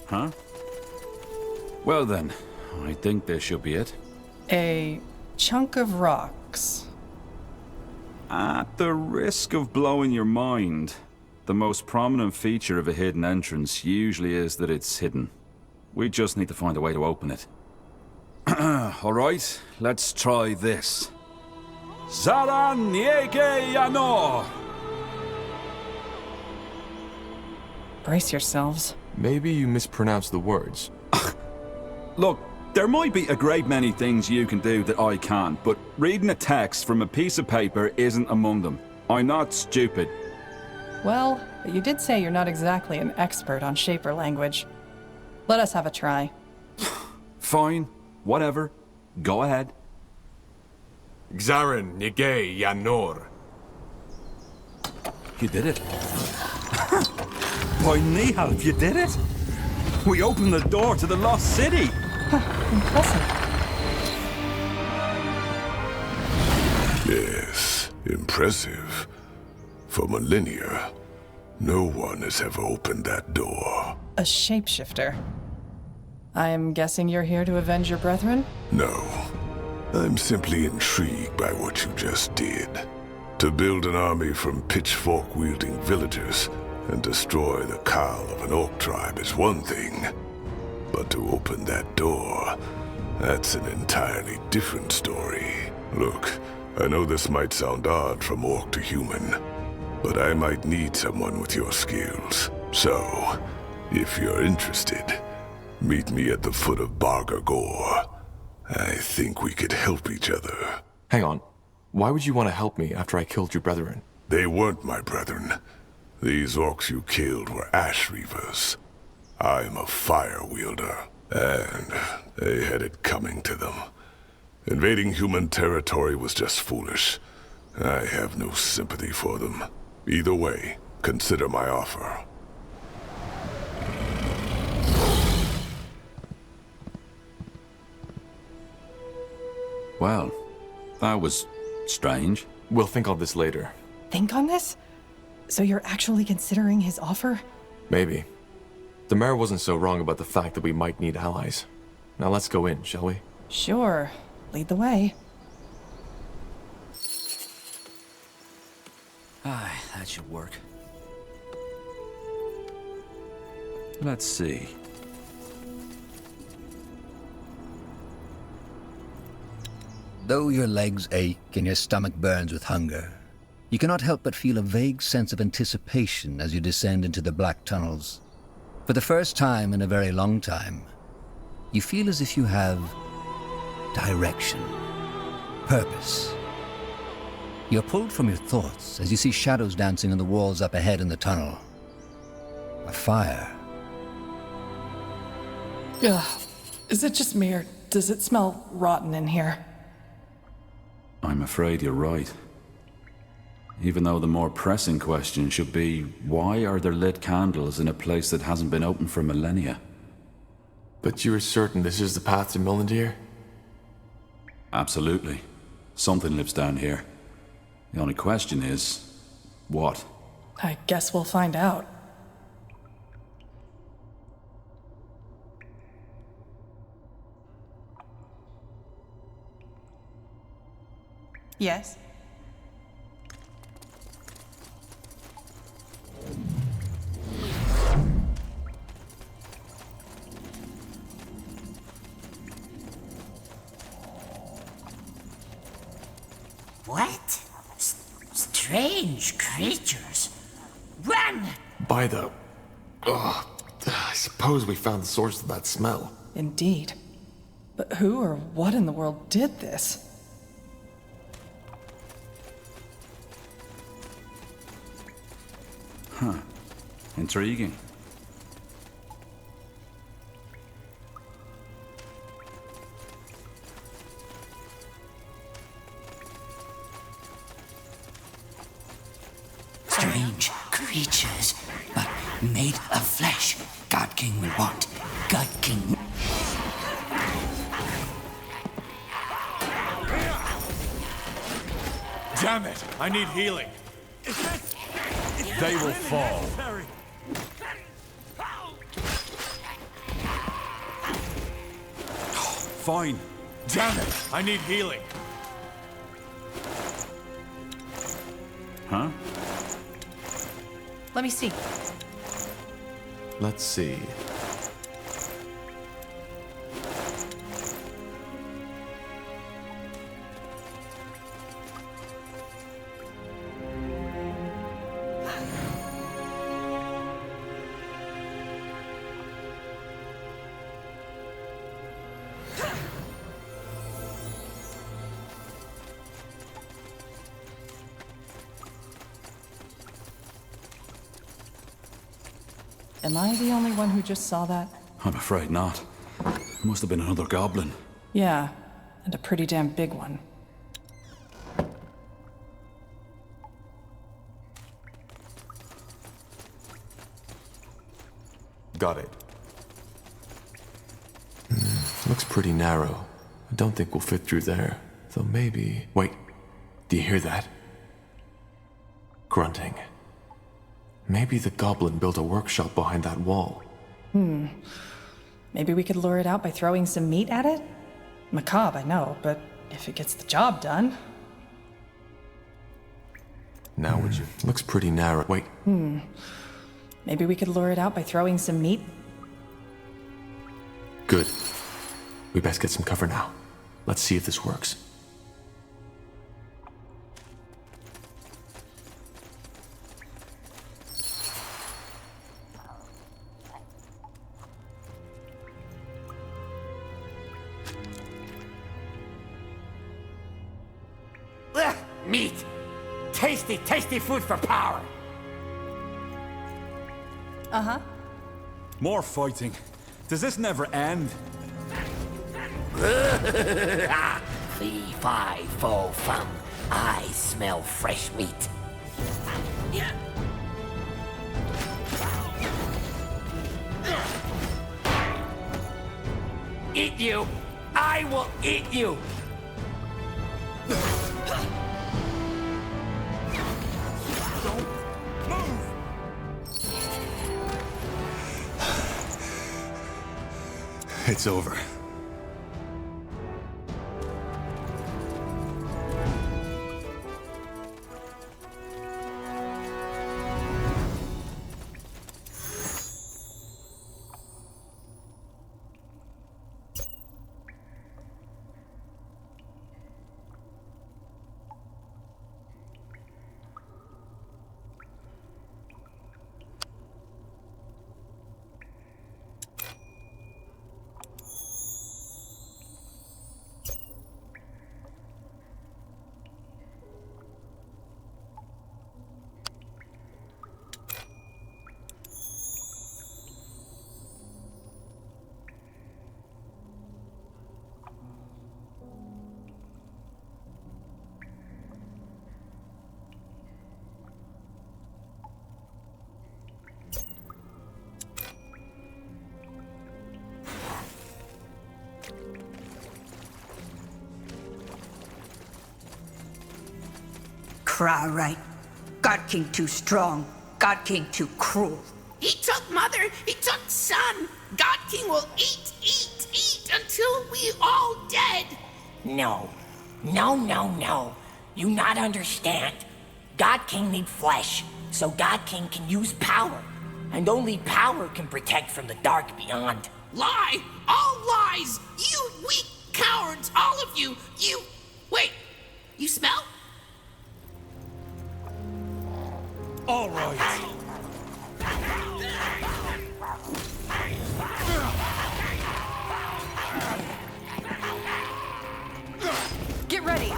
Huh? Well then, I think this should be it. A chunk of rocks. At the risk of blowing your mind, the most prominent feature of a hidden entrance usually is that it's hidden. We just need to find a way to open it. Alright, let's try this. Zaran Yege Yano! Brace yourselves. Maybe you mispronounced the words. Look, there might be a great many things you can do that I can't, but reading a text from a piece of paper isn't among them. I'm not stupid. Well, but you did say you're not exactly an expert on Shaper language. Let us have a try. Fine, whatever. Go ahead. Xaren Nige Yanor. You did it. By Nihal, you did it! We opened the door to the Lost City! Impressive. Yes, impressive. For millennia, no one has ever opened that door. A shapeshifter. I'm guessing you're here to avenge your brethren? No, I'm simply intrigued by what you just did. To build an army from pitchfork-wielding villagers and destroy the Khal of an orc tribe is one thing. But to open that door, that's an entirely different story. Look, I know this might sound odd from orc to human, but I might need someone with your skills. So, if you're interested, meet me at the foot of Barga Gore. I think we could help each other. Hang on. Why would you want to help me after I killed your brethren? They weren't my brethren. These orcs you killed were ash reavers. I'm a fire wielder, and they had it coming to them. Invading human territory was just foolish. I have no sympathy for them. Either way, consider my offer. Well, that was strange. We'll think on this later. Think on this? So you're actually considering his offer? Maybe. The mayor wasn't so wrong about the fact that we might need allies. Now let's go in, shall we? Sure. Lead the way. Aye, that should work. Let's see. Though your legs ache and your stomach burns with hunger, you cannot help but feel a vague sense of anticipation as you descend into the black tunnels. For the first time in a very long time, you feel as if you have direction, purpose. You're pulled from your thoughts as you see shadows dancing on the walls up ahead in the tunnel. A fire. Ugh. Is it just me, or does it smell rotten in here? I'm afraid you're right. Even though the more pressing question should be, why are there lit candles in a place that hasn't been open for millennia? But you're certain this is the path to Mulandir? Absolutely. Something lives down here. The only question is, what? I guess we'll find out. Yes? What? Strange creatures. Run! By the... Ugh. I suppose we found the source of that smell. Indeed. But who or what in the world did this? Huh. Intriguing. Strange creatures, but made of flesh. God King will want. God King. Damn it! I need healing. They will fall. fine. Damn it! I need healing. Huh? Let me see. Let's see. Am I the only one who just saw that? I'm afraid not. It must have been another goblin. Yeah, and a pretty damn big one. Got it. Looks pretty narrow. I don't think we'll fit through there. Though maybe... Wait. Do you hear that? Grunting. Maybe the goblin built a workshop behind that wall. Maybe we could lure it out by throwing some meat at it? Macabre, I know, but if it gets the job done... Now would you... Looks pretty narrow. Wait. Maybe we could lure it out by throwing some meat? Good. We best get some cover now. Let's see if this works. Ugh, meat! Tasty, tasty food for power! Uh-huh. More fighting. Does this never end? Fee, fi, fo, fum. I smell fresh meat. Eat you! I will eat you! It's over. Cry right. God King too strong. God King too cruel. He took mother, he took son. God King will eat until we all dead. No. No. You not understand. God King need flesh, so God King can use power. And only power can protect from the dark beyond. Lie! All lies! You weak cowards, all of you! You... Wait, you smell? All right. Get ready!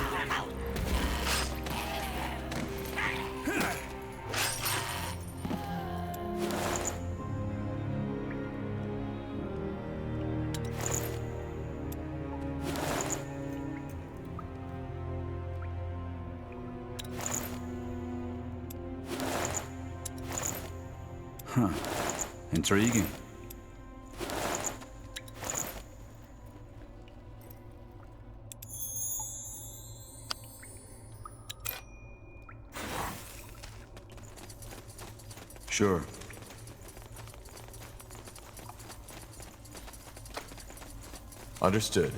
Huh. Intriguing. Sure. Understood.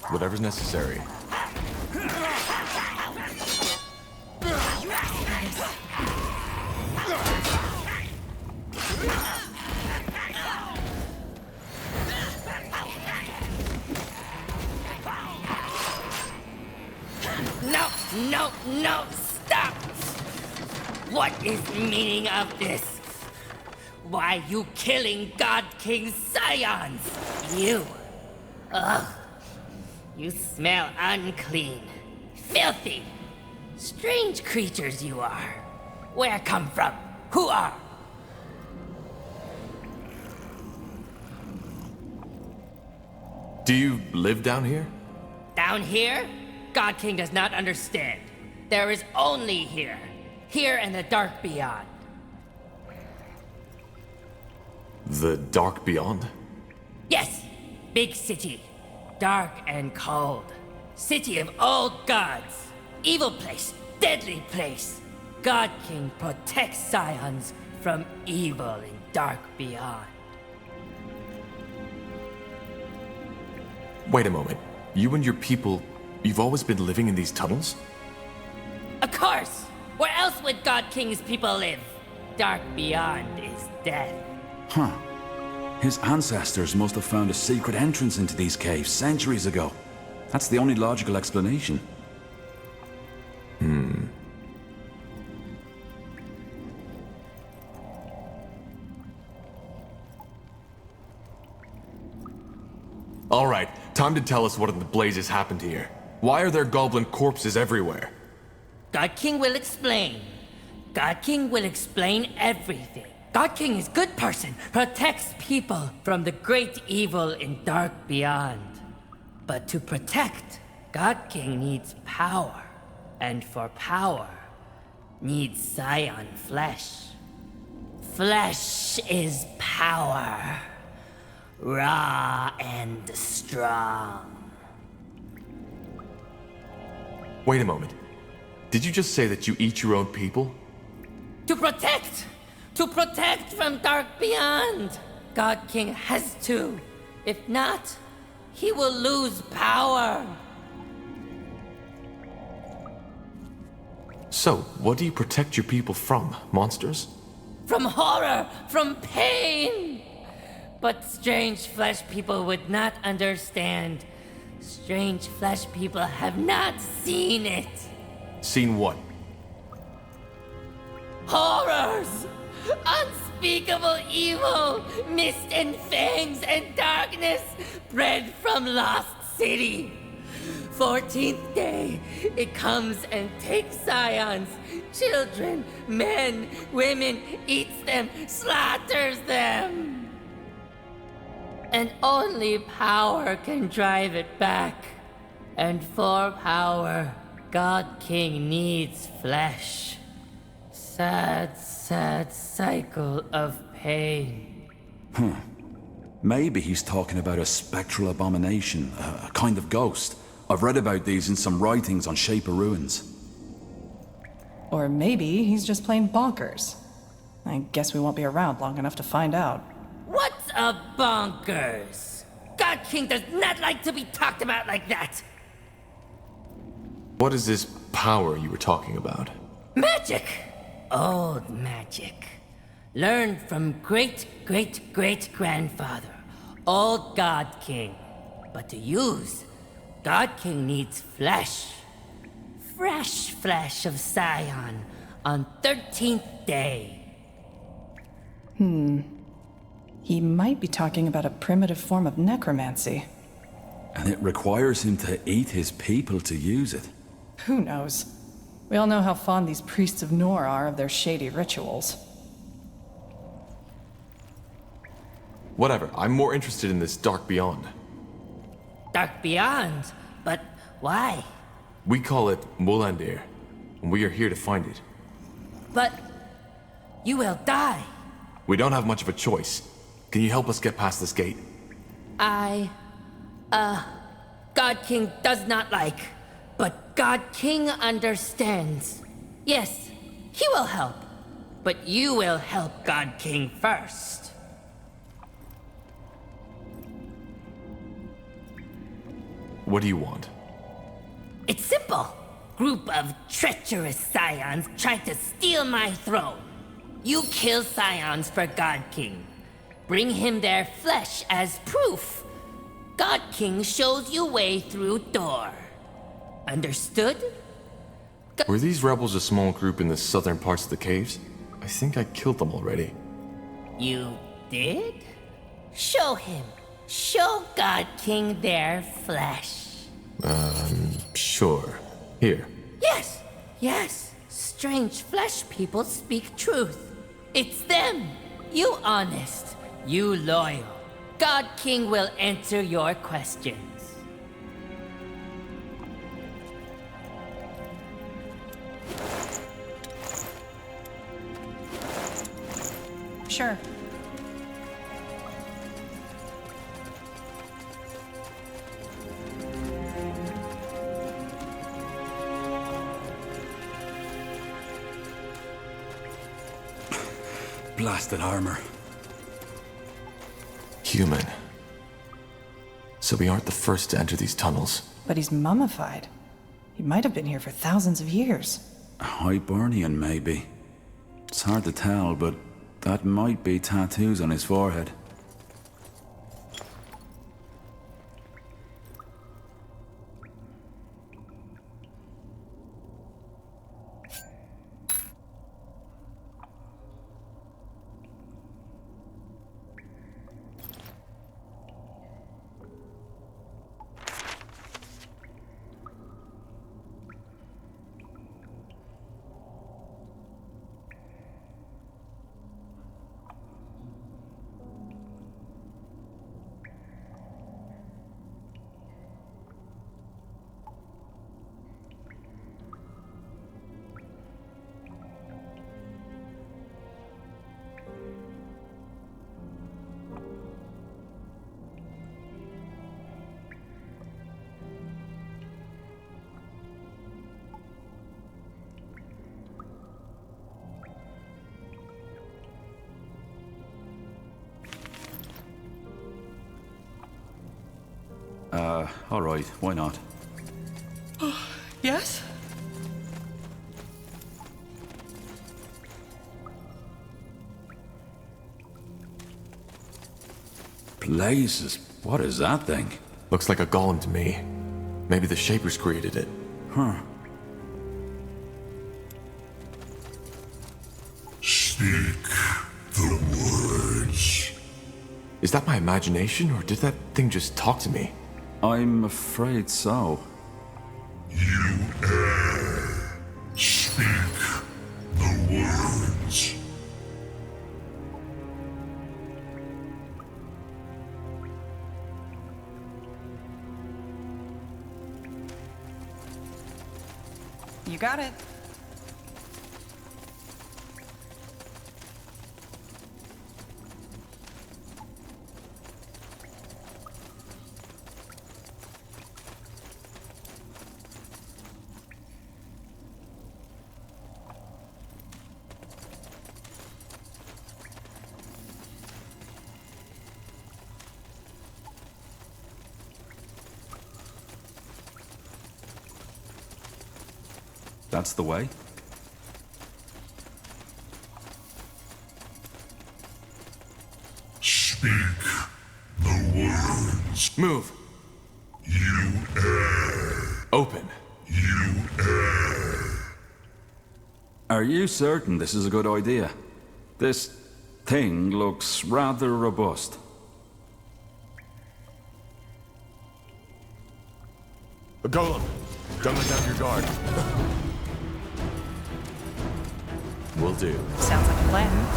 Whatever's necessary. No, no, no, stop! What is the meaning of this? Why you killing God King Scions? You. Ugh. You smell unclean. Filthy. Strange creatures you are. Where come from? Who are? Do you live down here? Down here? God King does not understand. There is only here. Here and the dark beyond. The Dark Beyond? Yes, big city. Dark and cold. City of old gods. Evil place. Deadly place. God King protects Scions from evil in dark beyond. Wait a moment. You and your people, you've always been living in these tunnels? Of course! Where else would God King's people live? Dark beyond is death. Huh. His ancestors must have found a secret entrance into these caves centuries ago. That's the only logical explanation. All right, time to tell us what in the blazes happened here. Why are there goblin corpses everywhere? God King will explain. God King will explain everything. God King is good person, protects people from the great evil in dark beyond. But to protect, God King needs power. And for power, needs Scion flesh. Flesh is power. Raw and strong. Wait a moment. Did you just say that you eat your own people? To protect! To protect from dark beyond! God King has to. If not, he will lose power. So, what do you protect your people from? Monsters? From horror, from pain! But strange flesh people would not understand. Strange flesh people have not seen it. Seen what? Horrors! Unspeakable evil! Mist and fangs and darkness bred from lost city. 14th day, it comes and takes Scions, children, men, women, eats them, slaughters them. And only power can drive it back. And for power, God King needs flesh. Sad, sad cycle of pain. Maybe he's talking about a spectral abomination, a kind of ghost. I've read about these in some writings on Shape of Ruins. Or maybe he's just plain bonkers. I guess we won't be around long enough to find out. What's a bonkers? God King does not like to be talked about like that. What is this power you were talking about? Magic! Old magic. Learned from great-great-great-grandfather. Old God King. But to use, God King needs flesh. Fresh flesh of Scion on 13th day. He might be talking about a primitive form of necromancy. And it requires him to eat his people to use it. Who knows? We all know how fond these priests of Nor are of their shady rituals. Whatever, I'm more interested in this Dark Beyond. Dark beyond? But why? We call it Mulandir, and we are here to find it. But you will die. We don't have much of a choice. Can you help us get past this gate? God King does not like, But God King understands. Yes, he will help. But you will help God King first. What do you want? It's simple. Group of treacherous scions tried to steal my throne. You kill scions for God King. Bring him their flesh as proof. God King shows you way through door. Understood? Were these rebels a small group in the southern parts of the caves? I think I killed them already. You did? Show him. Show God King their flesh. Sure. Here. Yes, yes. Strange flesh people speak truth. It's them. You honest. You loyal. God King will answer your questions. Sure. Blasted armor. Human. So we aren't the first to enter these tunnels. But he's mummified. He might have been here for thousands of years. Hibernian, maybe. It's hard to tell, but that might be tattoos on his forehead. All right, why not? Yes? Blazes, what is that thing? Looks like a golem to me. Maybe the Shapers created it. Huh. Speak the words. Is that my imagination, or did that thing just talk to me? I'm afraid so. You err. Speak the words. You got it. That's the way? Speak the words. Move! You err. Open! You err. Are you certain this is a good idea? This thing looks rather robust. A golem! Don't let down your guard. Will do. Sounds like a plan.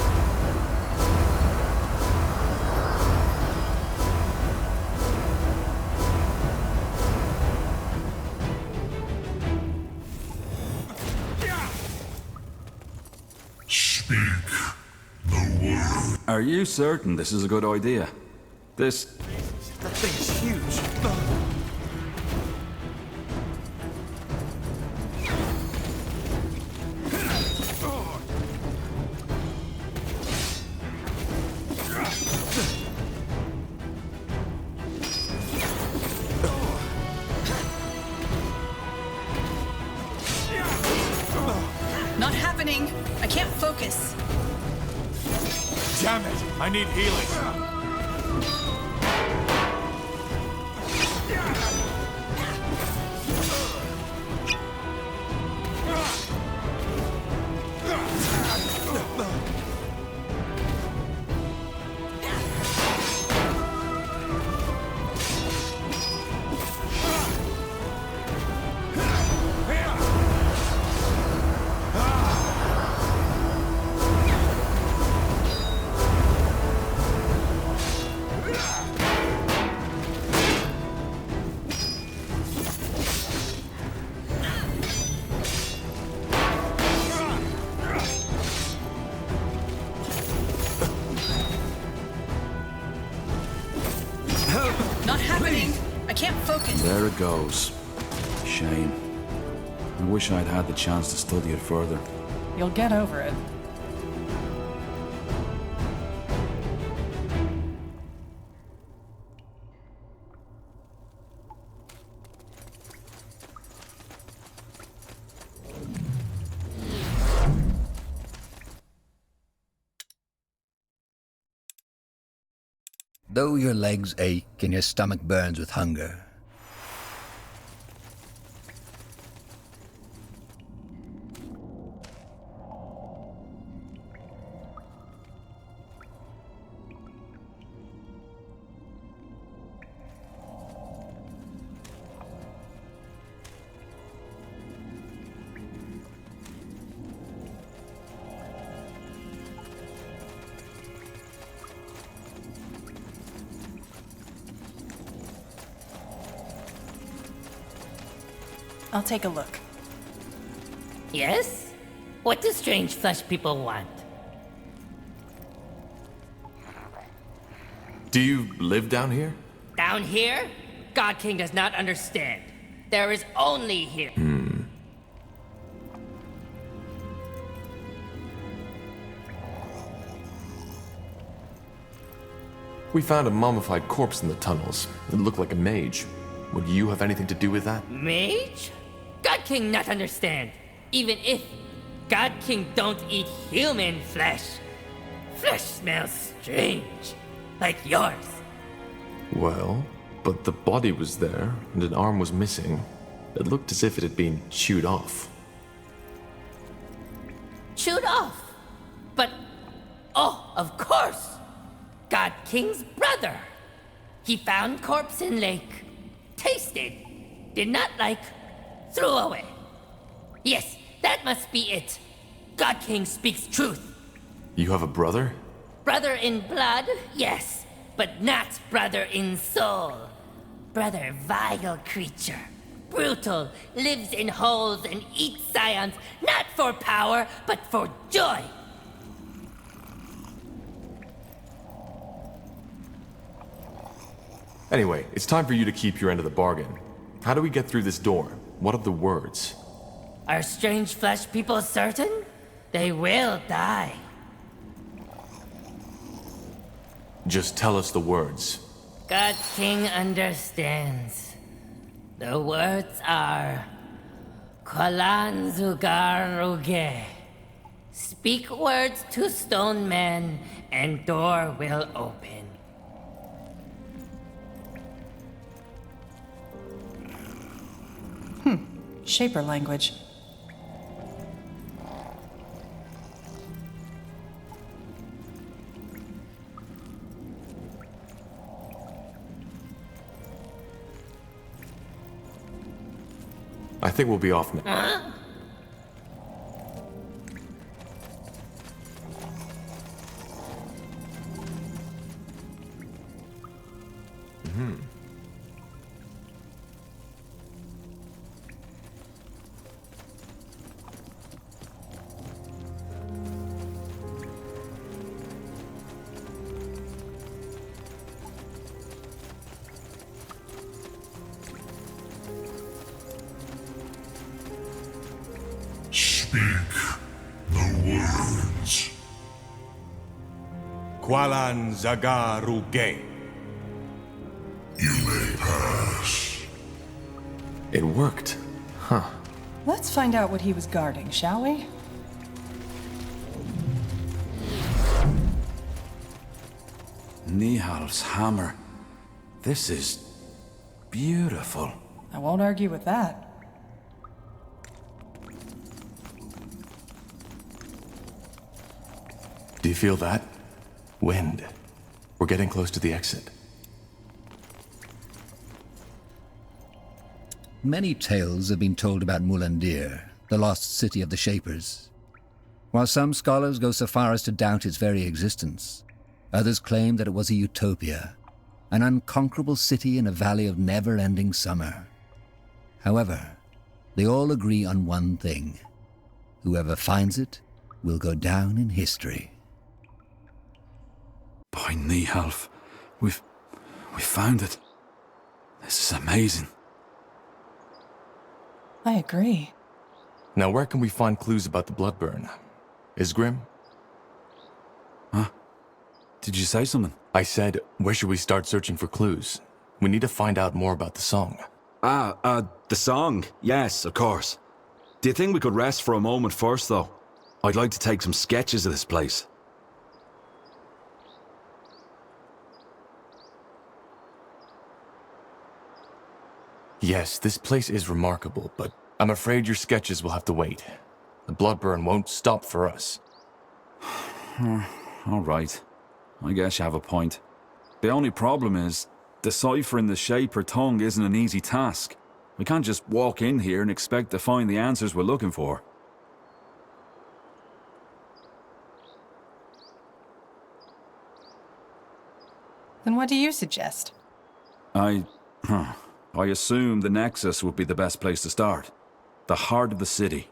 Speak the word. Are you certain this is a good idea? This... That thing is huge. focus. Damn it! I need healing. Not happening. I can't focus. There it goes. Shame. I wish I'd had the chance to study it further. You'll get over it. Though your legs ache and your stomach burns with hunger, I'll take a look. Yes? What do strange flesh people want? Do you live down here? Down here? God King does not understand. There is only here. We found a mummified corpse in the tunnels. It looked like a mage. Would you have anything to do with that? Mage? God King not understand. Even if God King don't eat human flesh. Flesh smells strange. Like yours. Well, but the body was there, and an arm was missing. It looked as if it had been chewed off. Chewed off. But, oh, of course. God King's brother. He found corpse in lake. Tasted. Did not like. Threw away. Yes, that must be it. God King speaks truth. You have a brother? Brother in blood, yes. But not brother in soul. Brother vile creature. Brutal, lives in holes and eats scions, not for power, but for joy. Anyway, it's time for you to keep your end of the bargain. How do we get through this door? What are the words? Are strange flesh people certain? They will die. Just tell us the words. God King understands. The words are... Kwalan Zugaruge. Speak words to stone men, and door will open. Shaper language. I think we'll be off now. Huh? Kwalan Zagaruge. You may pass. It worked. Huh. Let's find out what he was guarding, shall we? Nihal's hammer. This is beautiful. I won't argue with that. Do you feel that? Wind. We're getting close to the exit. Many tales have been told about Mulandir, the lost city of the Shapers. While some scholars go so far as to doubt its very existence, others claim that it was a utopia, an unconquerable city in a valley of never-ending summer. However, they all agree on one thing. Whoever finds it will go down in history. By Nihalf, we found it. This is amazing. I agree. Now where can we find clues about the Bloodburn? Isgrim? Huh? Did you say something? I said, where should we start searching for clues? We need to find out more about the song. The song. Yes, of course. Do you think we could rest for a moment first, though? I'd like to take some sketches of this place. Yes, this place is remarkable, but I'm afraid your sketches will have to wait. The Bloodburn won't stop for us. All right. I guess you have a point. The only problem is, deciphering the Shaper tongue isn't an easy task. We can't just walk in here and expect to find the answers we're looking for. Then what do you suggest? I assume the Nexus would be the best place to start. The heart of the city.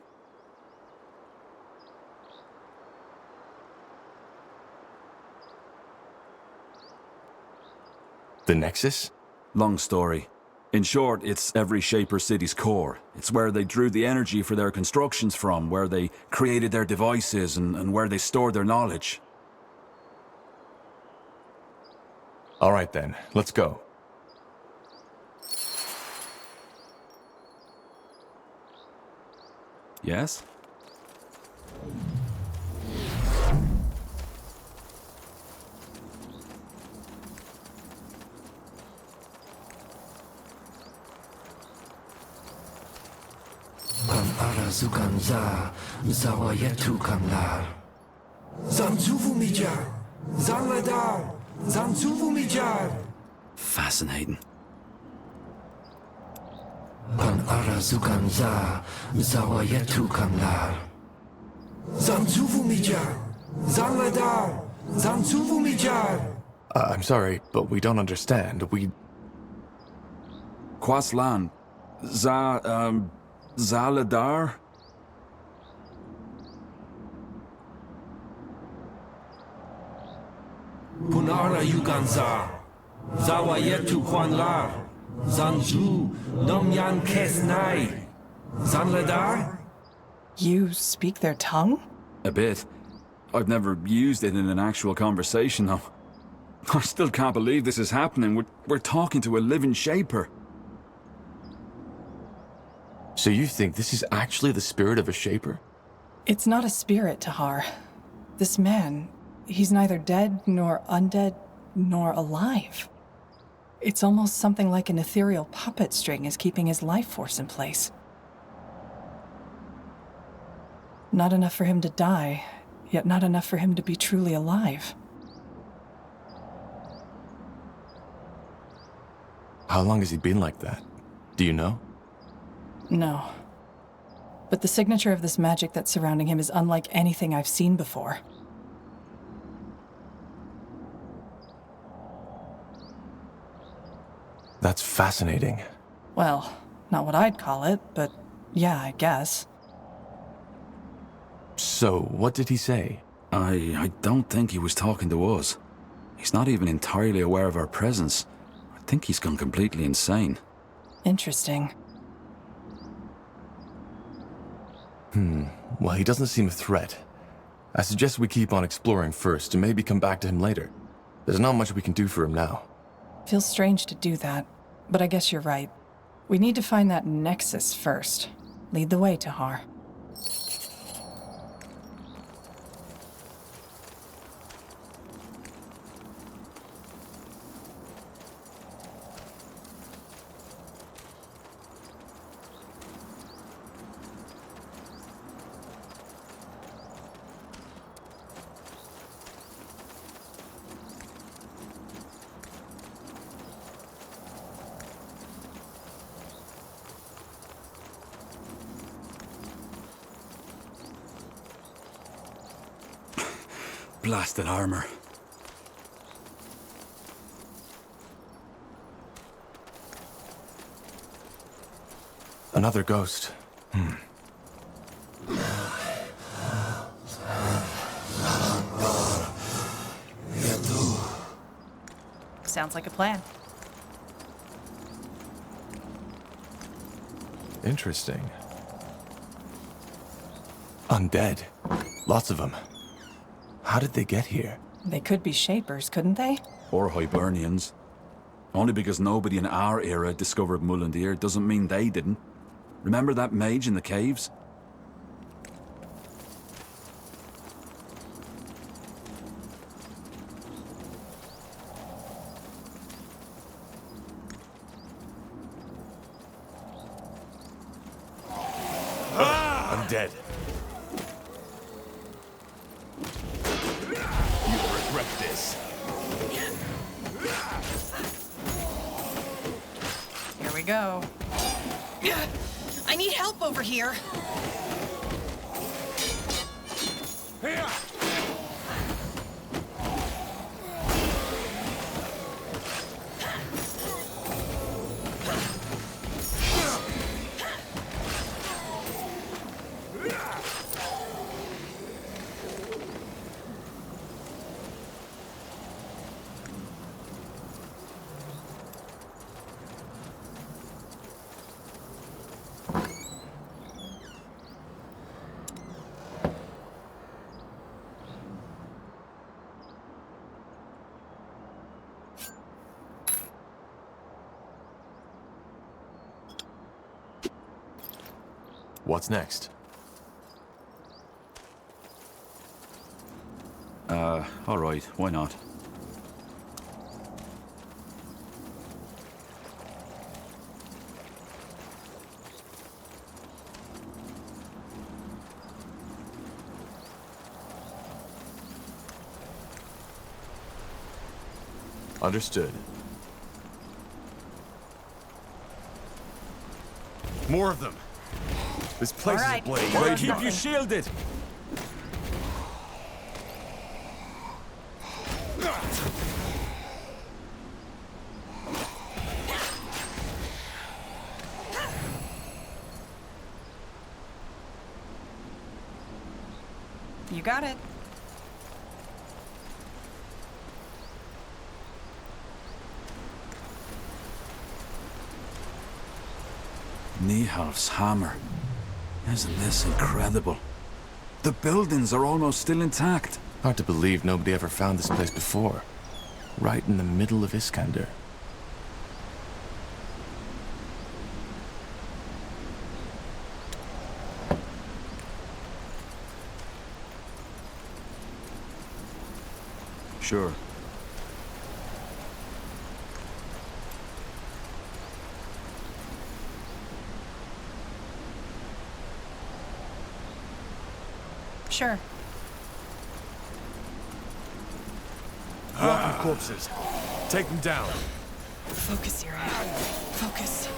The Nexus? Long story. In short, it's every Shaper city's core. It's where they drew the energy for their constructions from, where they created their devices, and where they stored their knowledge. All right then, let's go. Yes? Fascinating. I'm sorry, but we don't understand. Quaslan. Zaladar? Punara Yuganza, Zawayetu Kwanlar, Zanju, Nomyan Kesnai, Zanladar? You speak their tongue? A bit. I've never used it in an actual conversation, though. I still can't believe this is happening. We're talking to a living Shaper. So you think this is actually the spirit of a Shaper? It's not a spirit, Tahar. This man, he's neither dead, nor undead, nor alive. It's almost something like an ethereal puppet string is keeping his life force in place. Not enough for him to die, yet not enough for him to be truly alive. How long has he been like that? Do you know? No. But the signature of this magic that's surrounding him is unlike anything I've seen before. That's fascinating. Well, not what I'd call it, but yeah, I guess. So, what did he say? I don't think he was talking to us. He's not even entirely aware of our presence. I think he's gone completely insane. Interesting. Well, he doesn't seem a threat. I suggest we keep on exploring first and maybe come back to him later. There's not much we can do for him now. Feels strange to do that, but I guess you're right. We need to find that Nexus first. Lead the way, Tahar. Blasted armor. Another ghost. Sounds like a plan. Interesting. Undead. Lots of them. How did they get here? They could be Shapers, couldn't they? Or Hibernians. Only because nobody in our era discovered Mulandir doesn't mean they didn't. Remember that mage in the caves? I'm dead. You'll regret this. Here we go. I need help over here. What's next? Alright, why not? Understood. More of them. This place is ablaze. Keep you shielded. You got it. Niehalf's hammer. Isn't this incredible? The buildings are almost still intact. Hard to believe nobody ever found this place before. Right in the middle of Iskander. Sure. Sure. Walking corpses. Take them down. Focus, Yuri. Focus.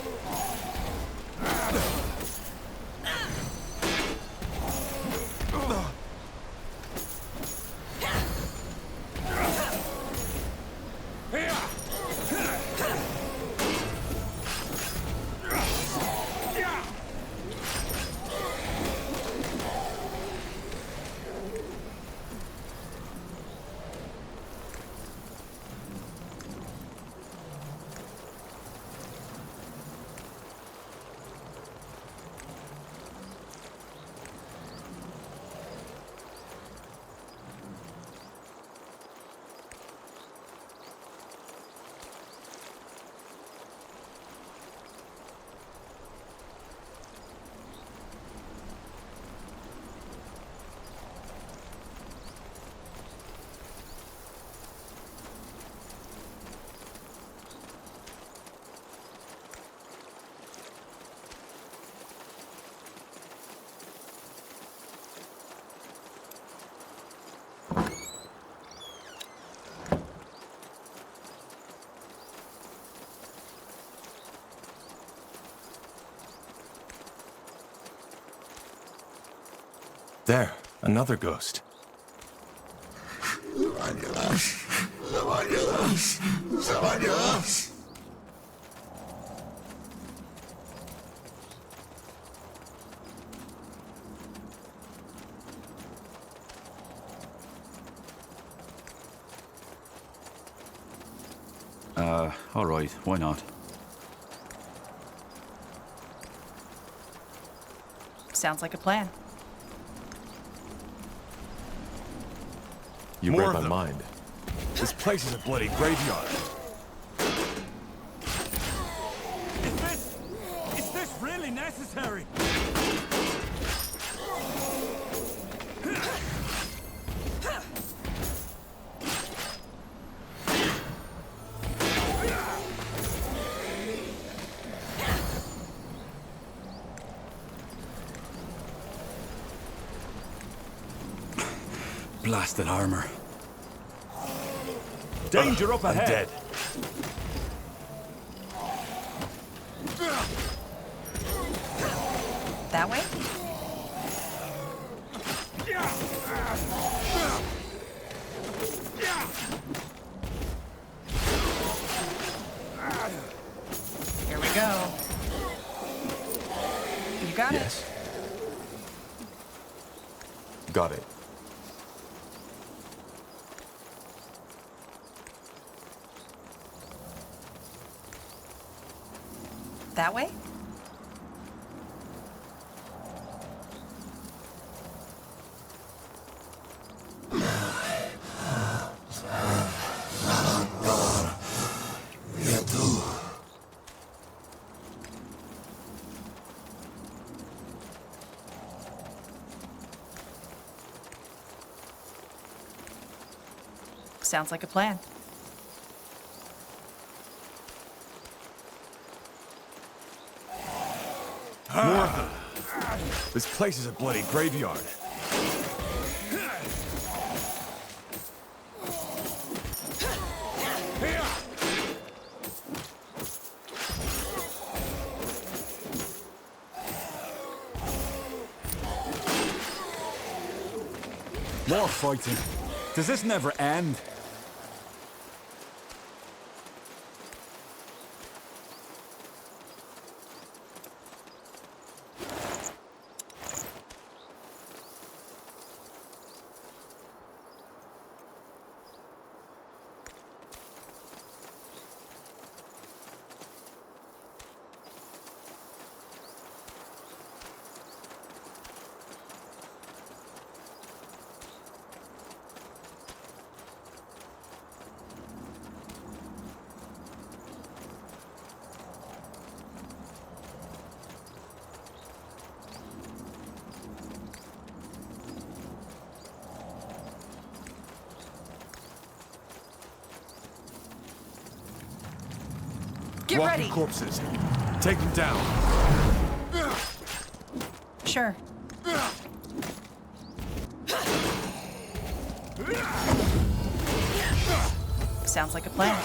There, another ghost. All right, why not? Sounds like a plan. You More read of my them. mind. This place is a bloody graveyard. Is this really necessary? Blasted armor. Danger up I'm ahead. dead. That way? Here we go. You got Yes. Got it. it. That way? Sounds like a plan. More of them. This place is a bloody graveyard. More fighting. Does this never end? Get Walking ready. corpses. Take them down. Sure. Sounds like a plan.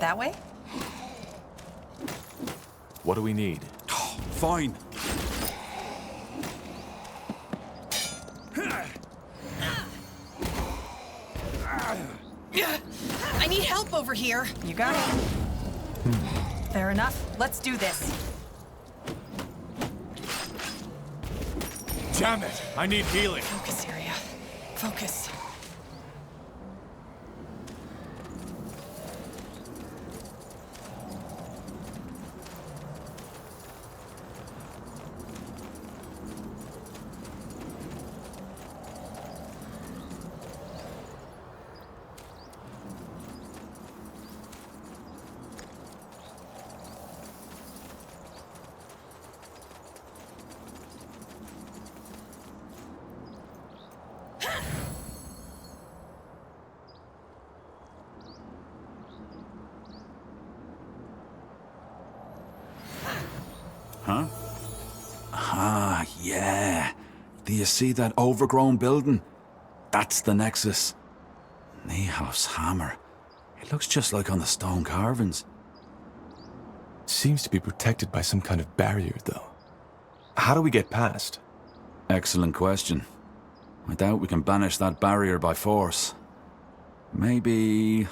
That way? What do we need? Fine. I need help over here. You got it. Fair enough. Let's do this. Damn it! I need healing. Focus, Syria. Focus. Huh? Ah, yeah. Do you see that overgrown building? That's the Nexus. Nehof's hammer. It looks just like on the stone carvings. Seems to be protected by some kind of barrier, though. How do we get past? Excellent question. I doubt we can banish that barrier by force. Maybe...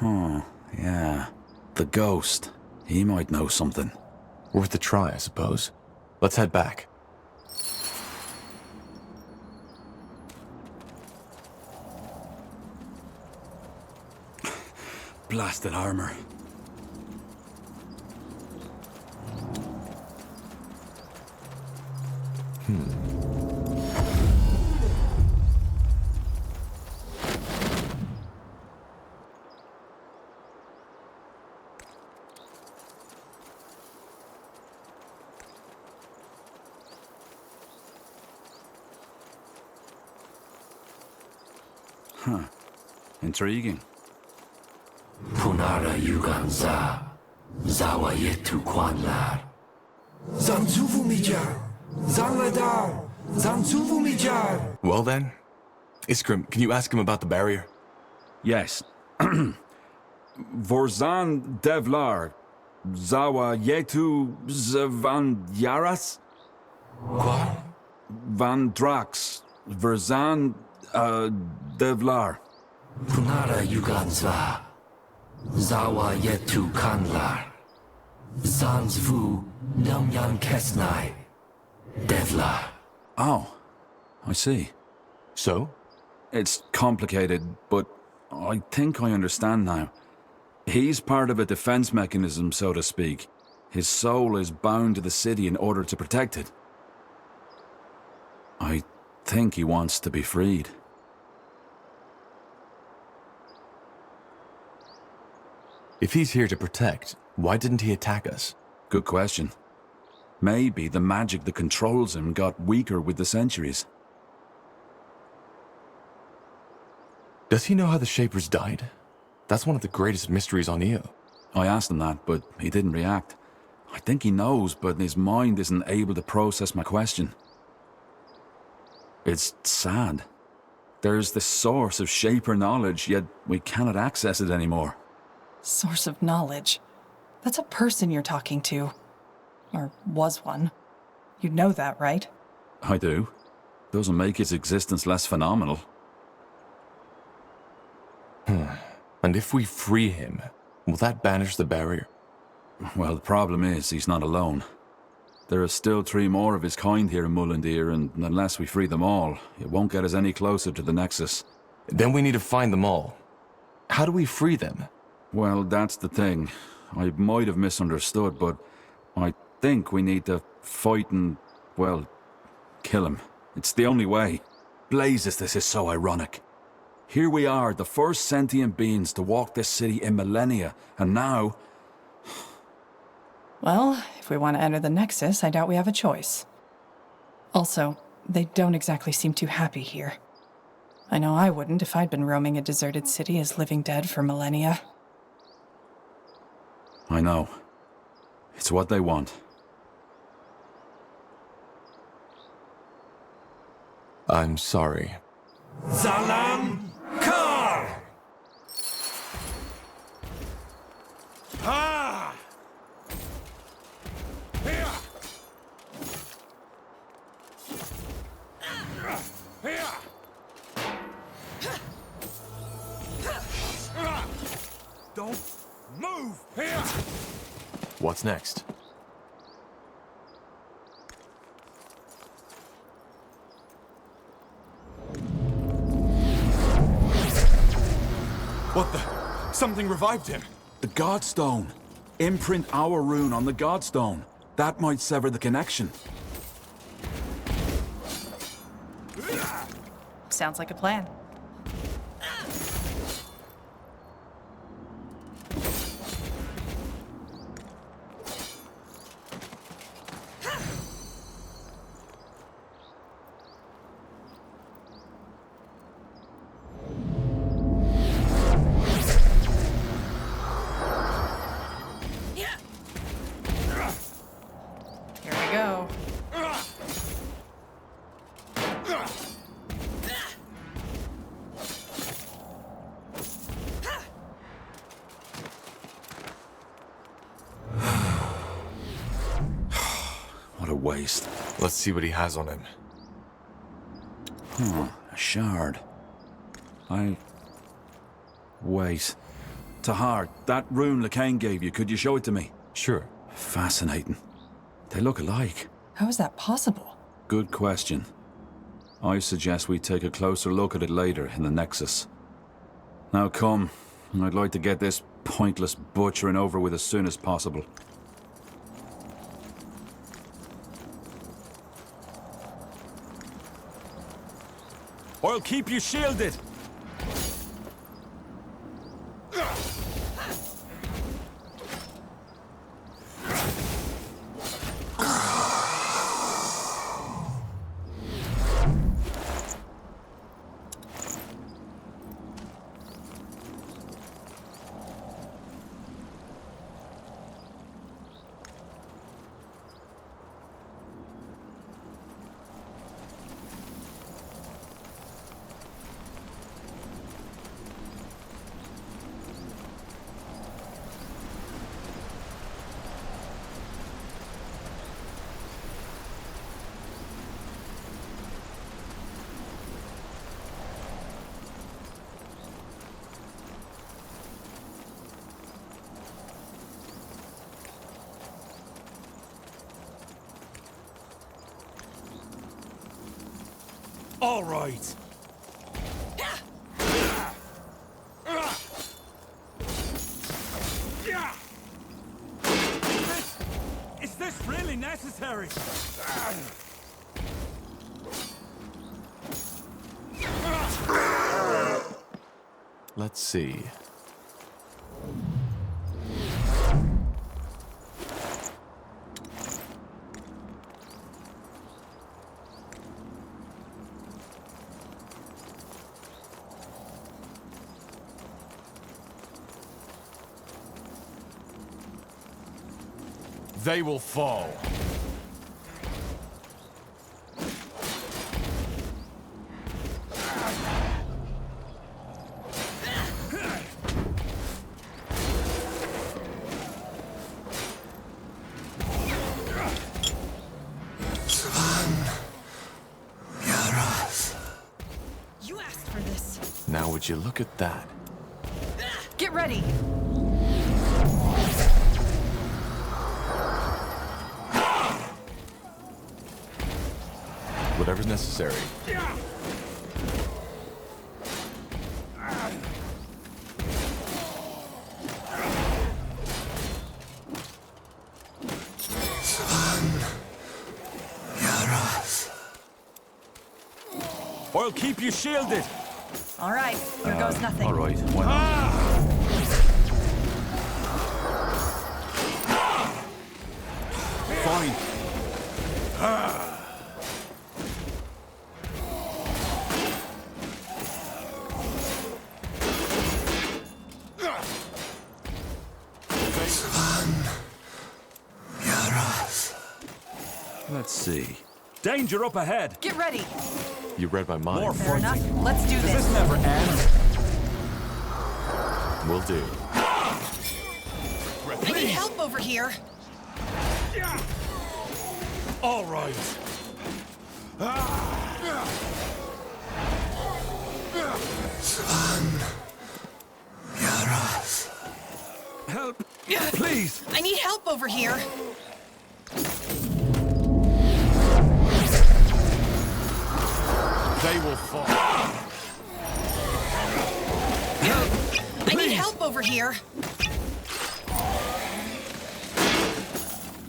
yeah. The ghost. He might know something. Worth a try, I suppose. Let's head back. Blasted armor. Intriguing. Punara Yuganza, Zawa Yetu Kwanlar. Zanzuvu Mijar, Zanladar, Zanzuvu Mijar. Well then, Iskrim, can you ask him about the barrier? Yes. Vorzan Devlar, Zawa Yetu Van Yaras? What? Van Drax, Verzan Devlar. Punara Yuganza, Zawa Yetu Kanlar, Zanzvu Namyan Kesnai, Devlar. Oh, I see. So? It's complicated, but I think I understand now. He's part of a defense mechanism, so to speak. His soul is bound to the city in order to protect it. I think he wants to be freed. If he's here to protect, why didn't he attack us? Good question. Maybe the magic that controls him got weaker with the centuries. Does he know how the Shapers died? That's one of the greatest mysteries on Io. I asked him that, but he didn't react. I think he knows, but his mind isn't able to process my question. It's sad. There's the source of Shaper knowledge, yet we cannot access it anymore. Source of knowledge. That's a person you're talking to. Or was one. You know that, right? I do. Doesn't make his existence less phenomenal. And if we free him, will that banish the barrier? Well, the problem is he's not alone. There are still 3 more of his kind here in Mulandir, and unless we free them all, it won't get us any closer to the Nexus. Then we need to find them all. How do we free them? Well, that's the thing. I might have misunderstood, but I think we need to fight and, well, kill him. It's the only way. Blazes, this is so ironic. Here we are, the first sentient beings to walk this city in millennia, and now... Well, if we want to enter the Nexus, I doubt we have a choice. Also, they don't exactly seem too happy here. I know I wouldn't if I'd been roaming a deserted city as living dead for millennia. I know. It's what they want. I'm sorry. Zalam Kar! Ah! Here! Here! Don't move! Here! What's next? What the? Something revived him. The Godstone. Imprint our rune on the Godstone. That might sever the connection. Sounds like a plan. Here we go. What a waste. Let's see what he has on him. A shard. Wait. Tahar, that rune LeCain gave you, could you show it to me? Sure. Fascinating. They look alike. How is that possible? Good question. I suggest we take a closer look at it later in the Nexus. Now come, I'd like to get this pointless butchering over with as soon as possible. I'll keep you shielded. All right. Is this really necessary? Let's see. They will fall. You asked for this. Now would you look at that? Get ready! Whatever's necessary. I'll keep you shielded. All right, here goes nothing. All right, why not? Fine. Let's see. Danger up ahead. Get ready! You read my mind. More Fair fighting. enough. Let's do Does this. this never end? Will do. I need help over here. All right. Help, please. I need help over here. They will fall. I need help over here.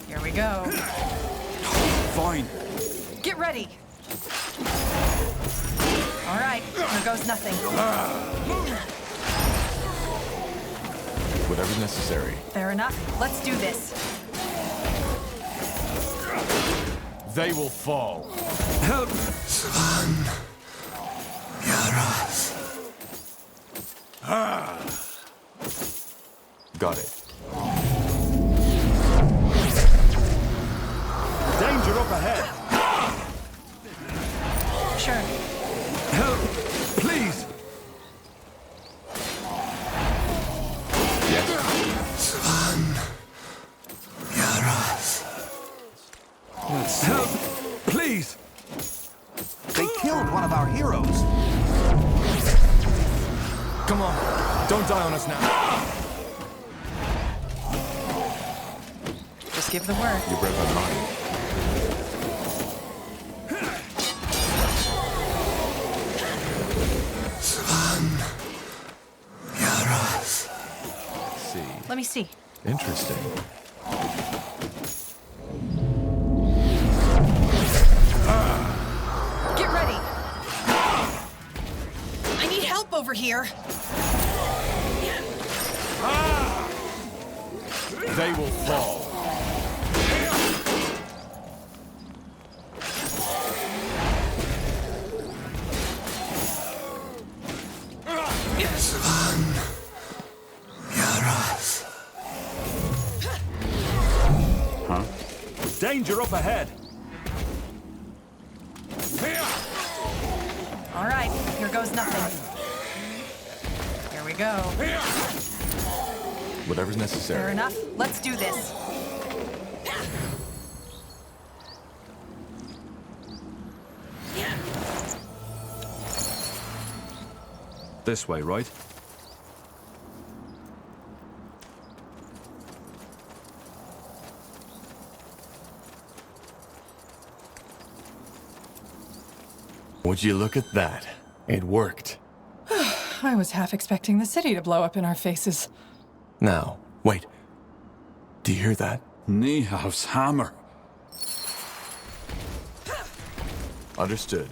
Here we go. Fine. Get ready! All right, here goes nothing. Whatever's necessary. Fair enough. Let's do this. They will fall. Help. Got it. Danger up ahead. Sure. Help, please. Let's see. Help, please. They killed one of our heroes. Come on, don't die on us now. Just give the word. You read my mind. Let me see. Interesting. Get ready. I need help over here. They will fall. Huh? Danger up ahead! All right, here goes nothing. Here we go. Whatever's necessary. Fair enough. Let's do this. This way, right? Would you look at that? It worked. I was half expecting the city to blow up in our faces. Now, wait. Do you hear that? Niehaus hammer. Understood.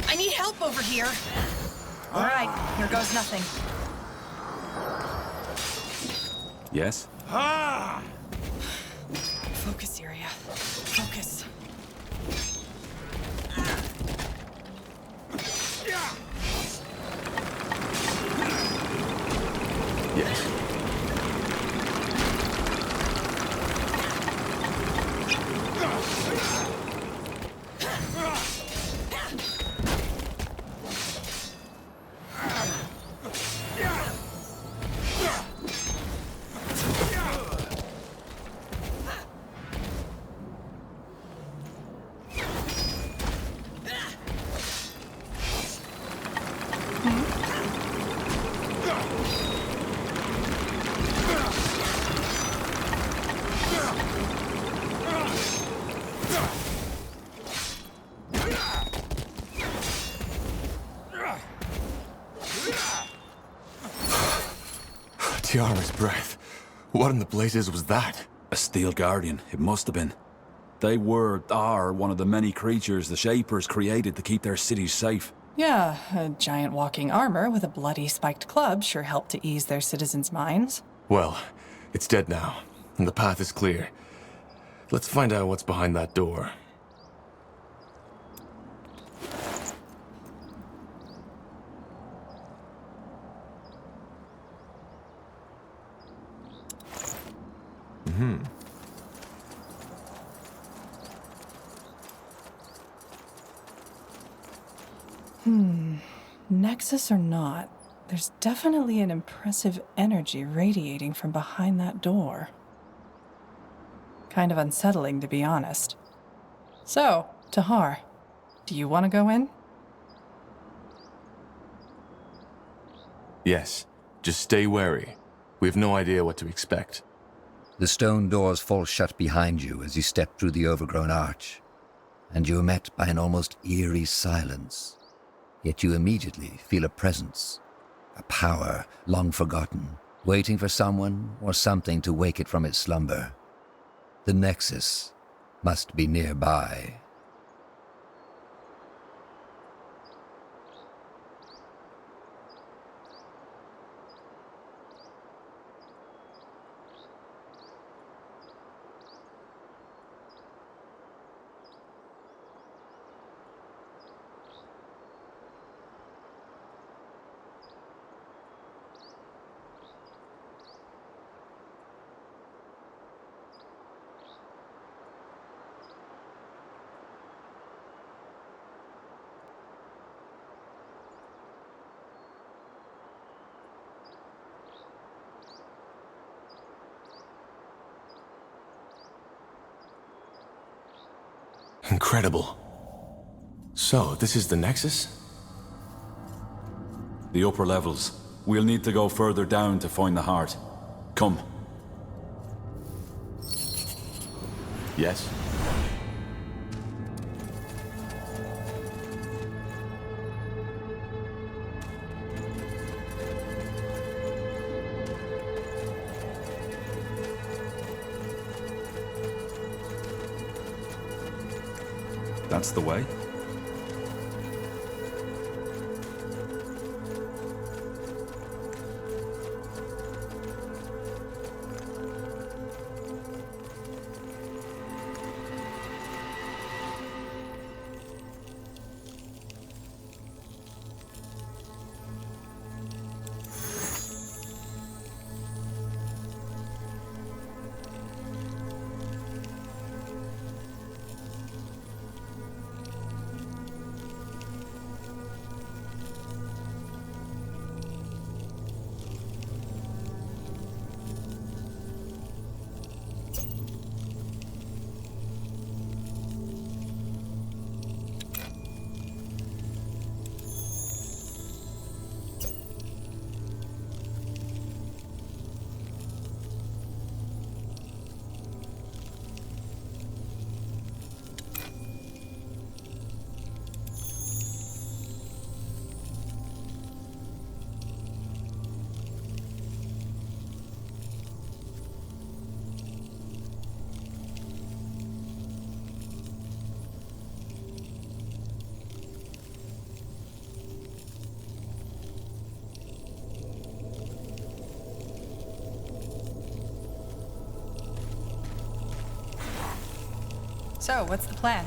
I need help over here. All right, here goes nothing. Yes? Focus area. Focus. Yes. Tiara's breath. What in the blazes was that? A steel guardian, it must have been. They are one of the many creatures the Shapers created to keep their cities safe. Yeah, a giant walking armor with a bloody spiked club sure helped to ease their citizens' minds. Well, it's dead now, and the path is clear. Let's find out what's behind that door. Nexus or not, there's definitely an impressive energy radiating from behind that door. Kind of unsettling, to be honest. So, Tahar, do you want to go in? Yes, just stay wary. We have no idea what to expect. The stone doors fall shut behind you as you step through the overgrown arch, and you are met by an almost eerie silence. Yet you immediately feel a presence, a power long forgotten, waiting for someone or something to wake it from its slumber. The Nexus must be nearby. Incredible. So, this is the Nexus? The upper levels. We'll need to go further down to find the heart. Come. Yes. That's the way. So, what's the plan?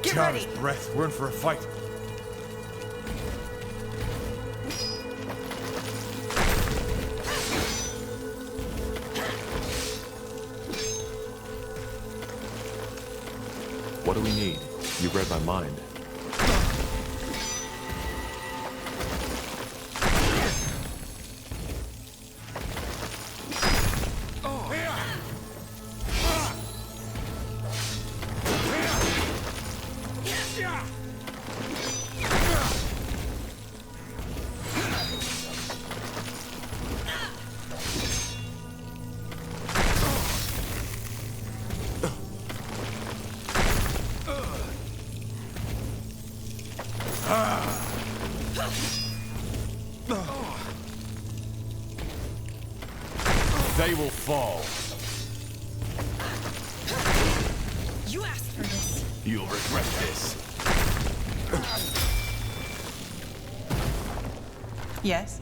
Get Out ready. of breath. We're in for a fight. What do we need? You read my mind. They will fall. You asked for this. You'll regret this. Yes?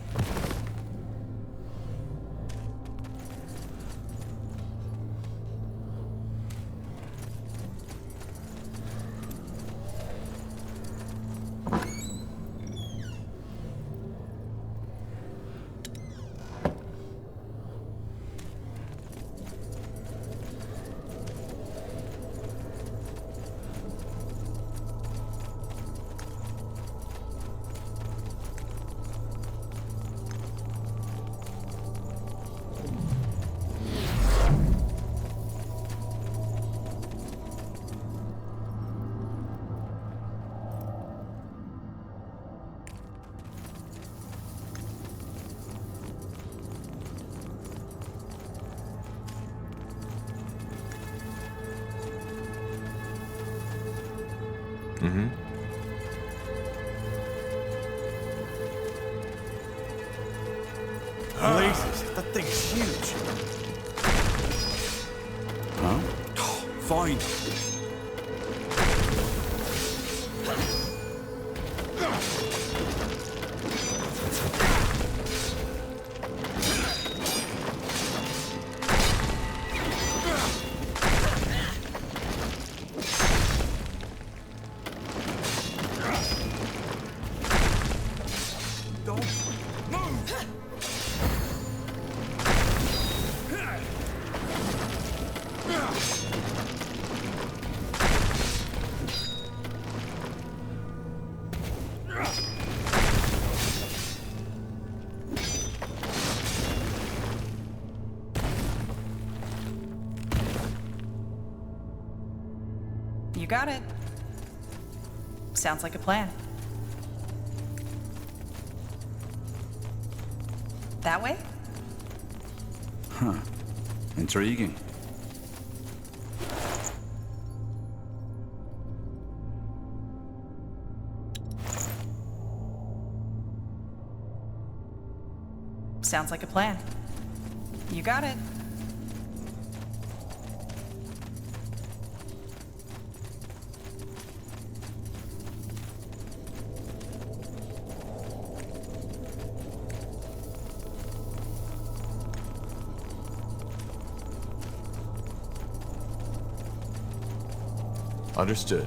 Mm-hmm. Blazes. That thing is huge. Huh? Fine. You got it. Sounds like a plan. That way? Huh. Intriguing. Sounds like a plan. You got it. Understood.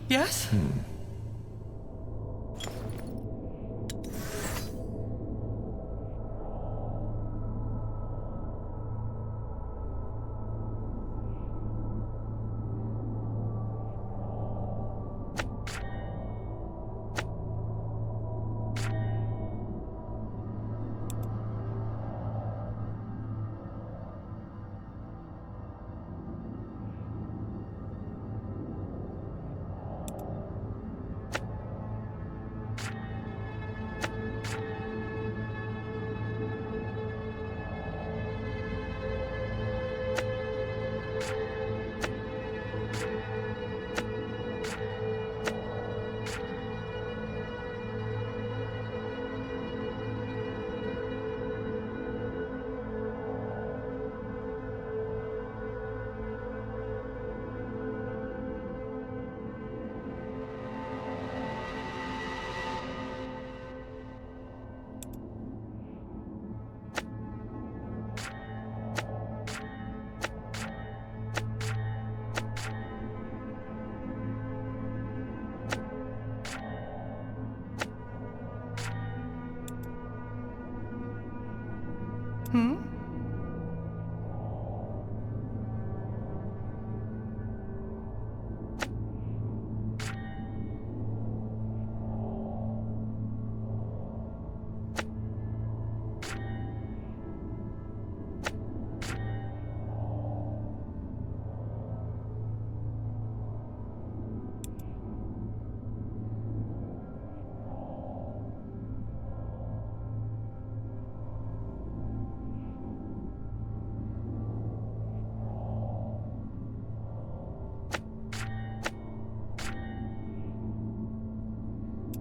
Yes?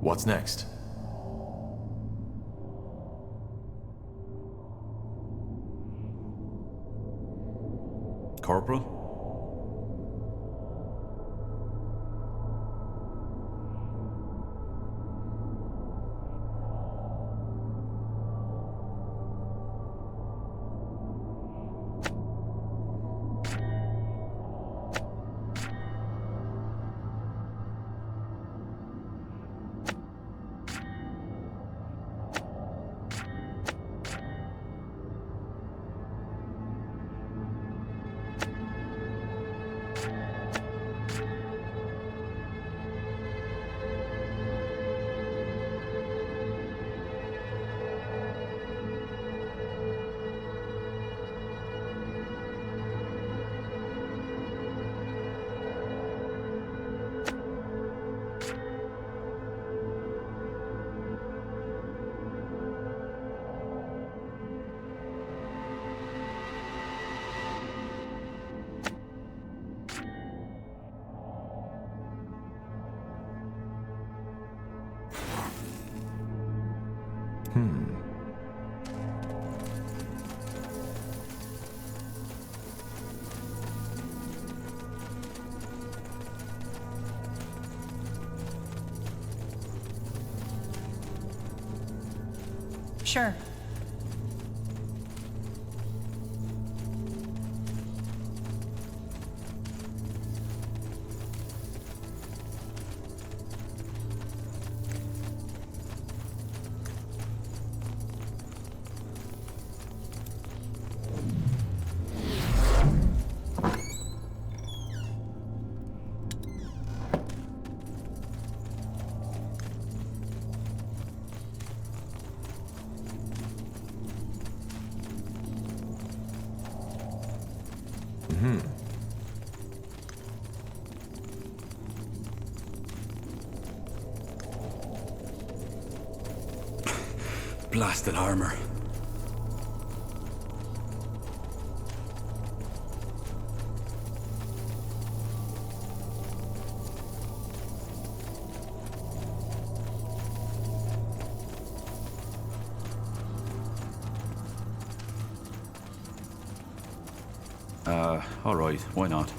What's next? Corporal? Sure. Blasted armor. Alright, why not?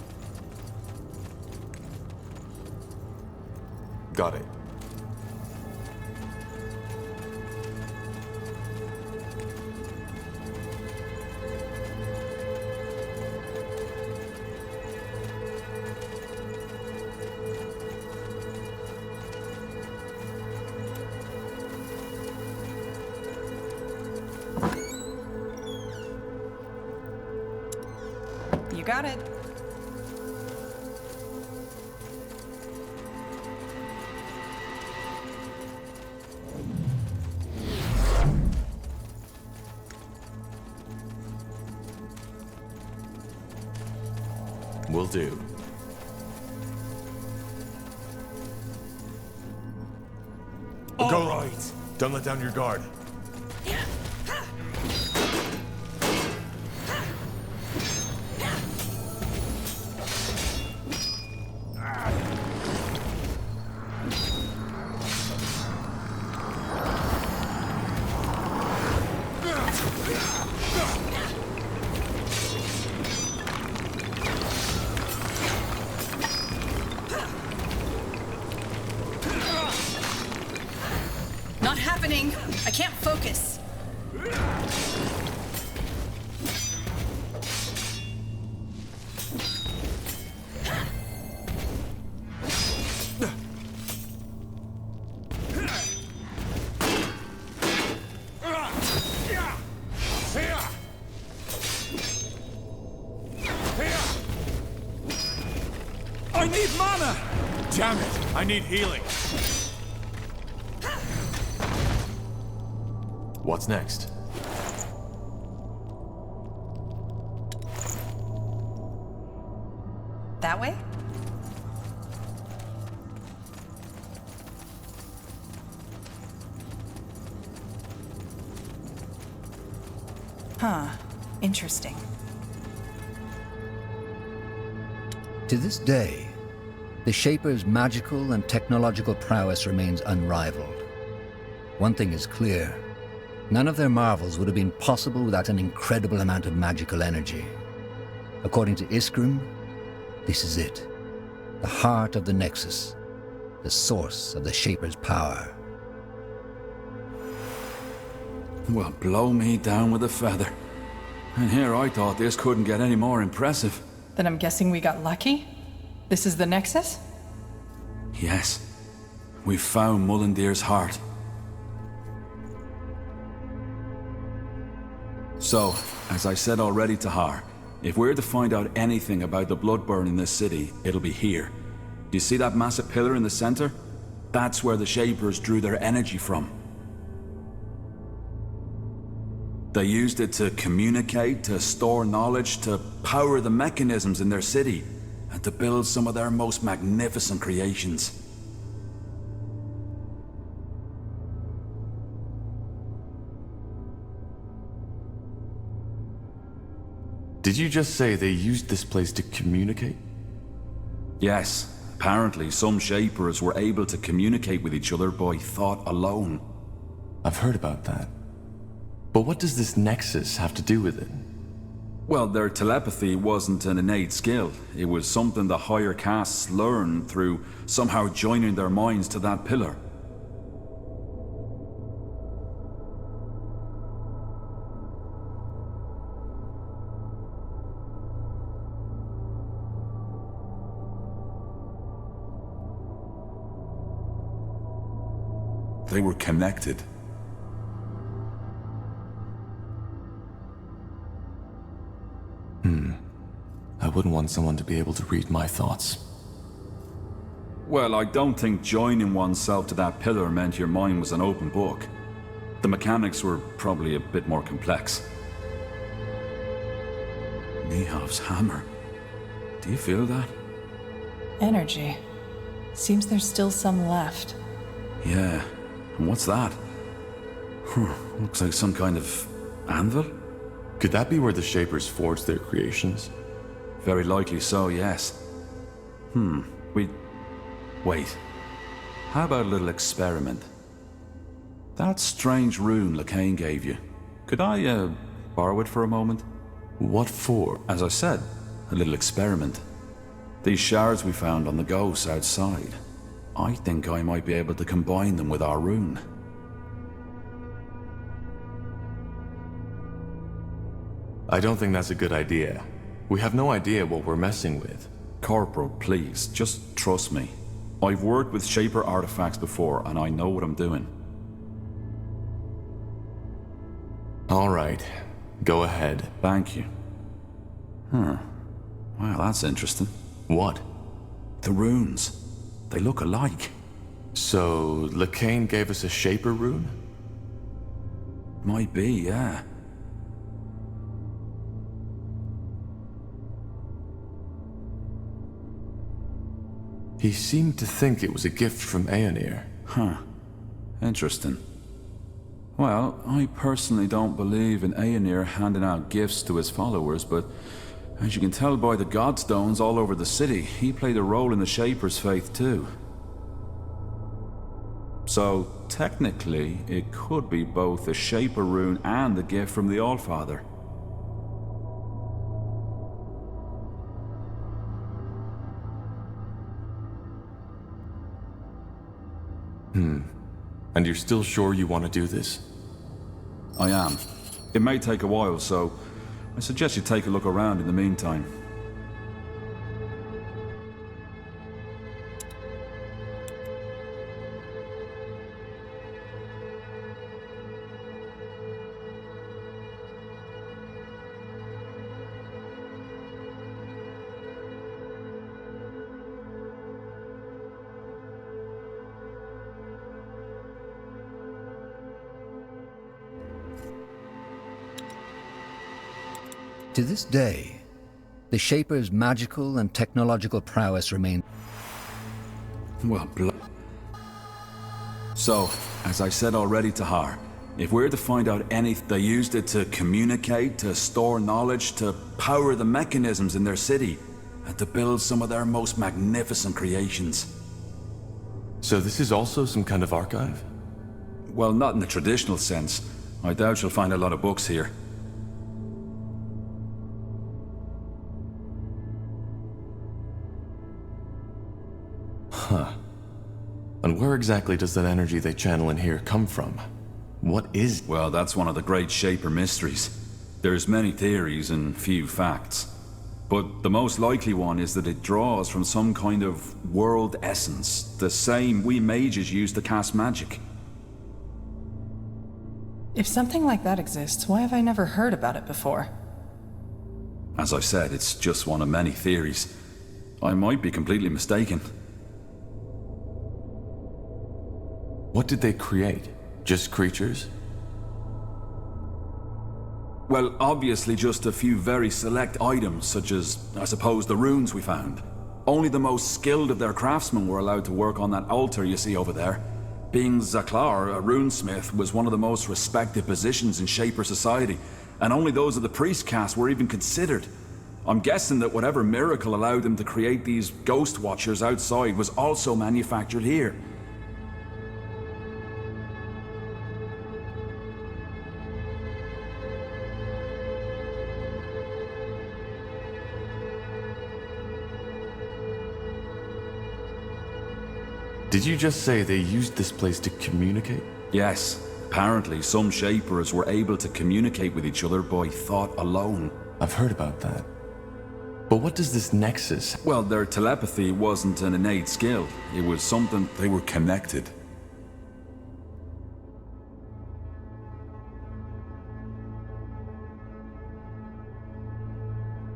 Got it. You got it. Will do. Go right. Don't let down your guard. Not happening. I can't focus. I need mana! Damn it! I need healing. What's next? That way? Huh. Interesting. To this day, the Shaper's magical and technological prowess remains unrivaled. One thing is clear. None of their marvels would have been possible without an incredible amount of magical energy. According to Iskrim, this is it. The heart of the Nexus. The source of the Shaper's power. Well, blow me down with a feather. And here I thought this couldn't get any more impressive. Then I'm guessing we got lucky? This is the Nexus? Yes. We found Mulandir's heart. So, as I said already to Har, if we're to find out anything about the Bloodburn in this city, it'll be here. Do you see that massive pillar in the center? That's where the Shapers drew their energy from. They used it to communicate, to store knowledge, to power the mechanisms in their city, and to build some of their most magnificent creations. Did you just say they used this place to communicate? Yes. Apparently, some Shapers were able to communicate with each other by thought alone. I've heard about that. But what does this Nexus have to do with it? Well, their telepathy wasn't an innate skill. It was something the higher castes learned through somehow joining their minds to that pillar. They were connected. I wouldn't want someone to be able to read my thoughts. Well, I don't think joining oneself to that pillar meant your mind was an open book. The mechanics were probably a bit more complex. Nihav's hammer. Do you feel that? Energy. Seems there's still some left. Yeah. And what's that? Looks like some kind of anvil? Could that be where the Shapers forged their creations? Very likely so, yes. Wait. How about a little experiment? That strange rune Lacane gave you. Could I, borrow it for a moment? What for? As I said, a little experiment. These shards we found on the ghosts outside. I think I might be able to combine them with our rune. I don't think that's a good idea. We have no idea what we're messing with. Corporal, please, just trust me. I've worked with Shaper artifacts before, and I know what I'm doing. All right. Go ahead. Thank you. Well, that's interesting. What? The runes. They look alike. So, Lacane gave us a Shaper rune? Might be, yeah. He seemed to think it was a gift from Aenir. Huh. Interesting. Well, I personally don't believe in Aenir handing out gifts to his followers, but as you can tell by the godstones all over the city, he played a role in the Shaper's faith too. So, technically, it could be both the Shaper rune and the gift from the Allfather. And you're still sure you want to do this? I am. It may take a while, so I suggest you take a look around in the meantime. To this day, the Shaper's magical and technological prowess remain. Well, So, as I said already to Har, if we're to find out anything, they used it to communicate, to store knowledge, to power the mechanisms in their city, and to build some of their most magnificent creations. So this is also some kind of archive? Well, not in the traditional sense. I doubt you'll find a lot of books here. And where exactly does that energy they channel in here come from? What is... Well, that's one of the great Shaper mysteries. There's many theories and few facts. But the most likely one is that it draws from some kind of world essence, the same we mages use to cast magic. If something like that exists, why have I never heard about it before? As I said, it's just one of many theories. I might be completely mistaken. What did they create? Just creatures? Well, obviously just a few very select items, such as, I suppose, the runes we found. Only the most skilled of their craftsmen were allowed to work on that altar you see over there. Being Zaklar, a runesmith, was one of the most respected positions in Shaper society, and only those of the priest caste were even considered. I'm guessing that whatever miracle allowed them to create these ghost watchers outside was also manufactured here. Did you just say they used this place to communicate? Yes. Apparently, some Shapers were able to communicate with each other by thought alone. I've heard about that. But what does this nexus... Well, their telepathy wasn't an innate skill. It was something... They were connected.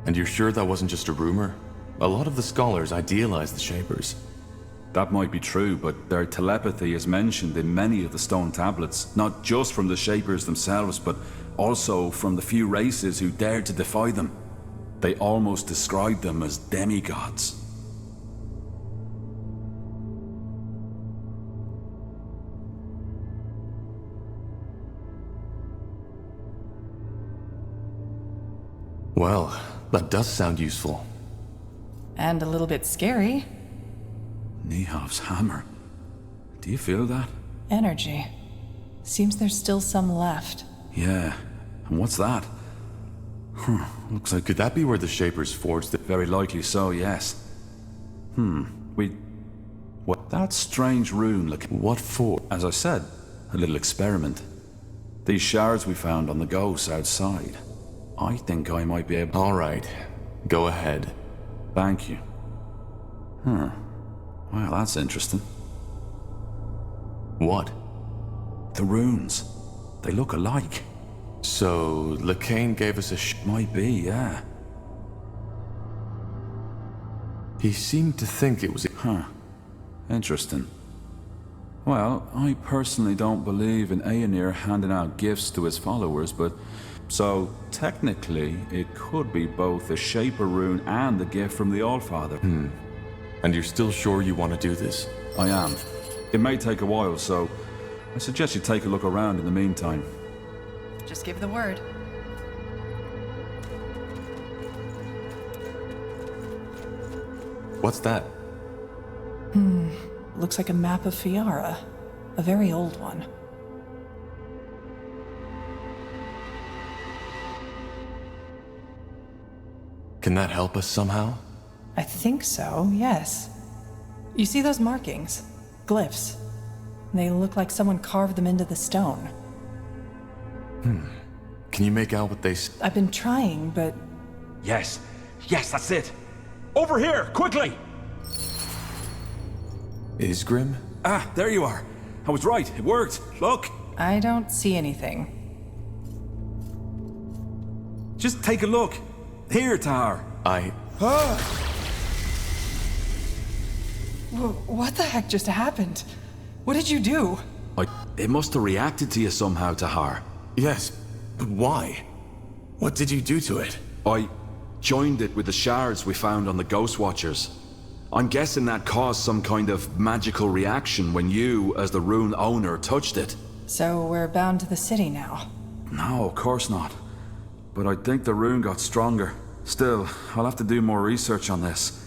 And you're sure that wasn't just a rumor? A lot of the scholars idealize the Shapers. That might be true, but their telepathy is mentioned in many of the stone tablets, not just from the Shapers themselves, but also from the few races who dared to defy them. They almost describe them as demigods. Well, that does sound useful. And a little bit scary. Nihav's hammer. Do you feel that? Energy. Seems there's still some left. Yeah. And what's that? Looks like... Could that be where the Shapers forged it? Very likely so, yes. What? That strange rune look... What for? As I said, a little experiment. These shards we found on the ghosts outside. I think I might be able... All right. Go ahead. Thank you. Well, that's interesting. What? The runes. They look alike. So, Lacane gave us a Might be, yeah. He seemed to think it was... Interesting. Well, I personally don't believe in Aenir handing out gifts to his followers, but... So, technically, it could be both a Shaper rune and the gift from the Allfather. And you're still sure you want to do this? I am. It may take a while, so I suggest you take a look around in the meantime. Just give the word. What's that? Looks like a map of Fiara. A very old one. Can that help us somehow? I think so, yes. You see those markings? Glyphs. They look like someone carved them into the stone. Can you make out what they... I've been trying, but... Yes, that's it. Over here, quickly! Isgrim? Ah, there you are. I was right, it worked. Look! I don't see anything. Just take a look. Here, Tar. What the heck just happened? What did you do? It must have reacted to you somehow, Tahar. Yes, but why? What did you do to it? I joined it with the shards we found on the Ghost Watchers. I'm guessing that caused some kind of magical reaction when you, as the rune owner, touched it. So we're bound to the city now? No, of course not. But I think the rune got stronger. Still, I'll have to do more research on this.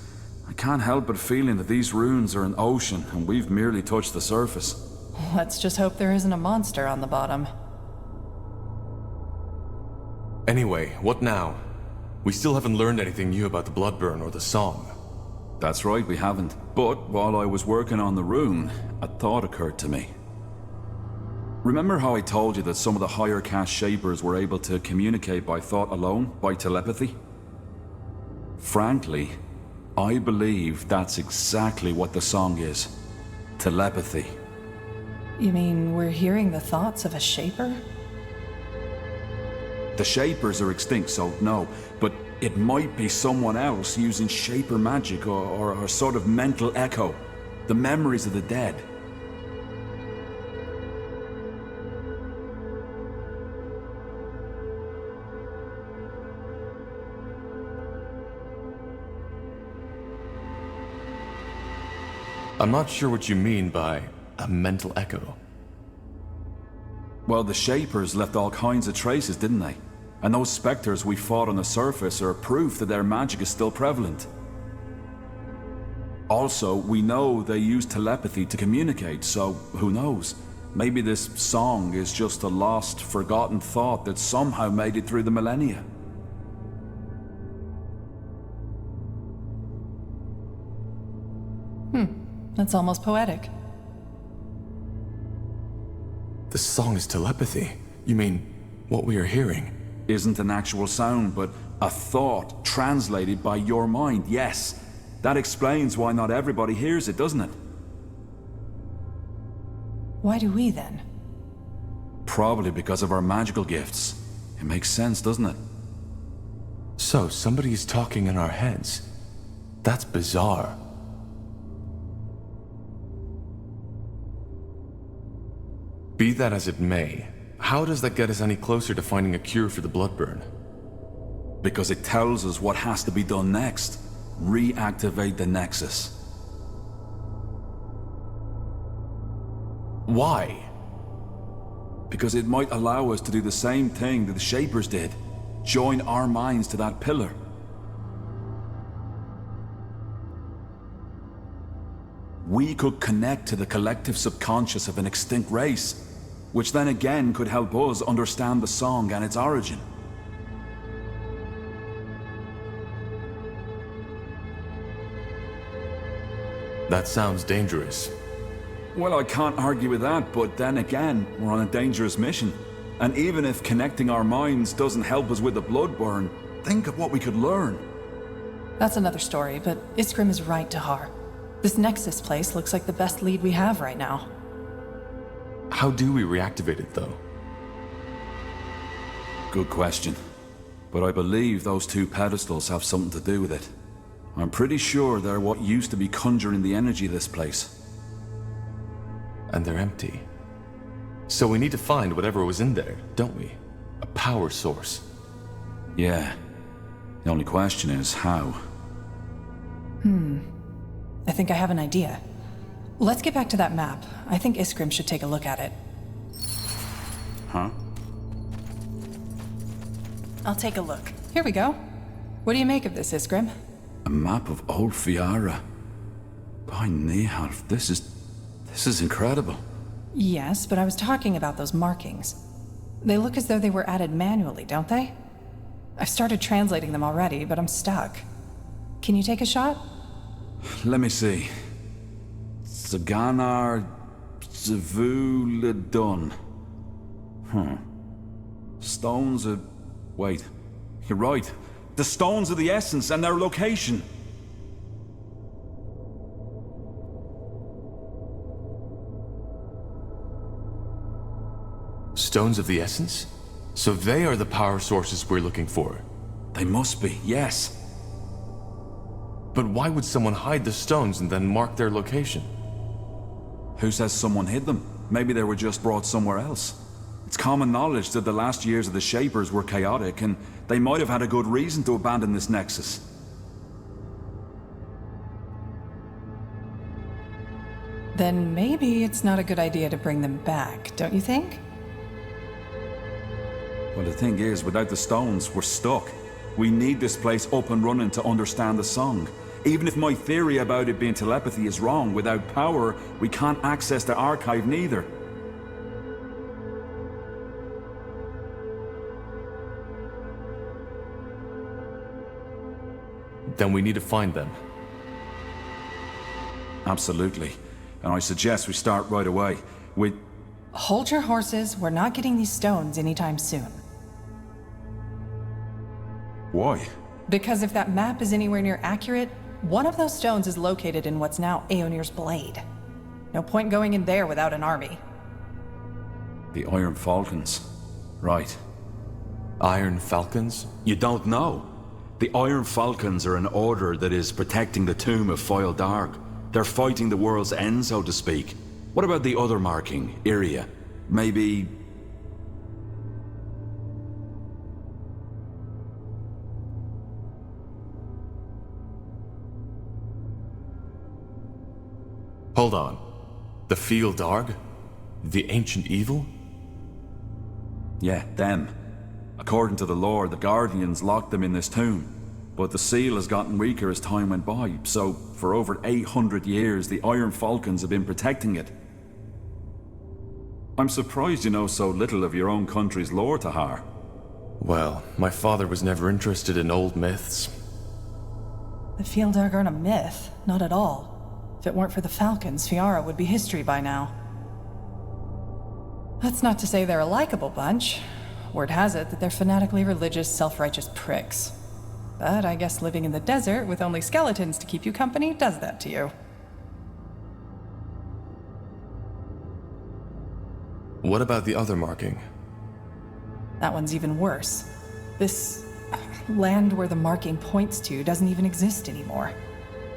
I can't help but feeling that these runes are an ocean and we've merely touched the surface. Let's just hope there isn't a monster on the bottom. Anyway, what now? We still haven't learned anything new about the Bloodburn or the song. That's right, we haven't. But while I was working on the rune, a thought occurred to me. Remember how I told you that some of the higher caste shapers were able to communicate by thought alone, by telepathy? Frankly, I believe that's exactly what the song is. Telepathy. You mean we're hearing the thoughts of a shaper? The shapers are extinct, so no, but it might be someone else using shaper magic or sort of mental echo. The memories of the dead. I'm not sure what you mean by a mental echo. Well, the shapers left all kinds of traces, didn't they? And those specters we fought on the surface are proof that their magic is still prevalent. Also, we know they use telepathy to communicate, so who knows? Maybe this song is just a lost, forgotten thought that somehow made it through the millennia. That's almost poetic. The song is telepathy. You mean, what we are hearing? Isn't an actual sound, but a thought translated by your mind, yes. That explains why not everybody hears it, doesn't it? Why do we then? Probably because of our magical gifts. It makes sense, doesn't it? So, somebody is talking in our heads. That's bizarre. Be that as it may, how does that get us any closer to finding a cure for the bloodburn? Because it tells us what has to be done next. Reactivate the Nexus. Why? Because it might allow us to do the same thing that the Shapers did. Join our minds to that pillar. We could connect to the collective subconscious of an extinct race, which then again could help us understand the song and its origin. That sounds dangerous. Well, I can't argue with that, but then again, we're on a dangerous mission. And even if connecting our minds doesn't help us with the bloodburn, think of what we could learn. That's another story, but Iskrim is right, Tahar. This Nexus place looks like the best lead we have right now. How do we reactivate it, though? Good question. But I believe those two pedestals have something to do with it. I'm pretty sure they're what used to be conjuring the energy of this place. And they're empty. So we need to find whatever was in there, don't we? A power source. Yeah. The only question is how. I think I have an idea. Let's get back to that map. I think Iskrim should take a look at it. Huh? I'll take a look. Here we go. What do you make of this, Iskrim? A map of Old Fiara. By Nihalf, this is incredible. Yes, but I was talking about those markings. They look as though they were added manually, don't they? I've started translating them already, but I'm stuck. Can you take a shot? Let me see. Zaganar Zavuladun. Stones of... Wait. You're right. The stones of the essence and their location. Stones of the essence? So they are the power sources we're looking for. They must be, yes. But why would someone hide the stones and then mark their location? Who says someone hid them? Maybe they were just brought somewhere else. It's common knowledge that the last years of the Shapers were chaotic, and they might have had a good reason to abandon this Nexus. Then maybe it's not a good idea to bring them back, don't you think? Well, the thing is, without the stones, we're stuck. We need this place up and running to understand the song. Even if my theory about it being telepathy is wrong, without power, we can't access the archive neither. Then we need to find them. Absolutely. And I suggest we start right away. Hold your horses. We're not getting these stones anytime soon. Why? Because if that map is anywhere near accurate, one of those stones is located in what's now Aeonir's Blade. No point going in there without an army. The Iron Falcons. Right. Iron Falcons? You don't know. The Iron Falcons are an order that is protecting the tomb of Foyle Darg. They're fighting the world's end, so to speak. What about the other marking, Iria? Maybe... Hold on. The Foyle Darg? The ancient evil? Yeah, them. According to the lore, the Guardians locked them in this tomb. But the seal has gotten weaker as time went by, so for over 800 years, the Iron Falcons have been protecting it. I'm surprised you know so little of your own country's lore, Tahar. Well, my father was never interested in old myths. The Foyle Darg aren't a myth, not at all. If it weren't for the Falcons, Fiara would be history by now. That's not to say they're a likable bunch. Word has it that they're fanatically religious, self-righteous pricks. But I guess living in the desert with only skeletons to keep you company does that to you. What about the other marking? That one's even worse. This land where the marking points to doesn't even exist anymore.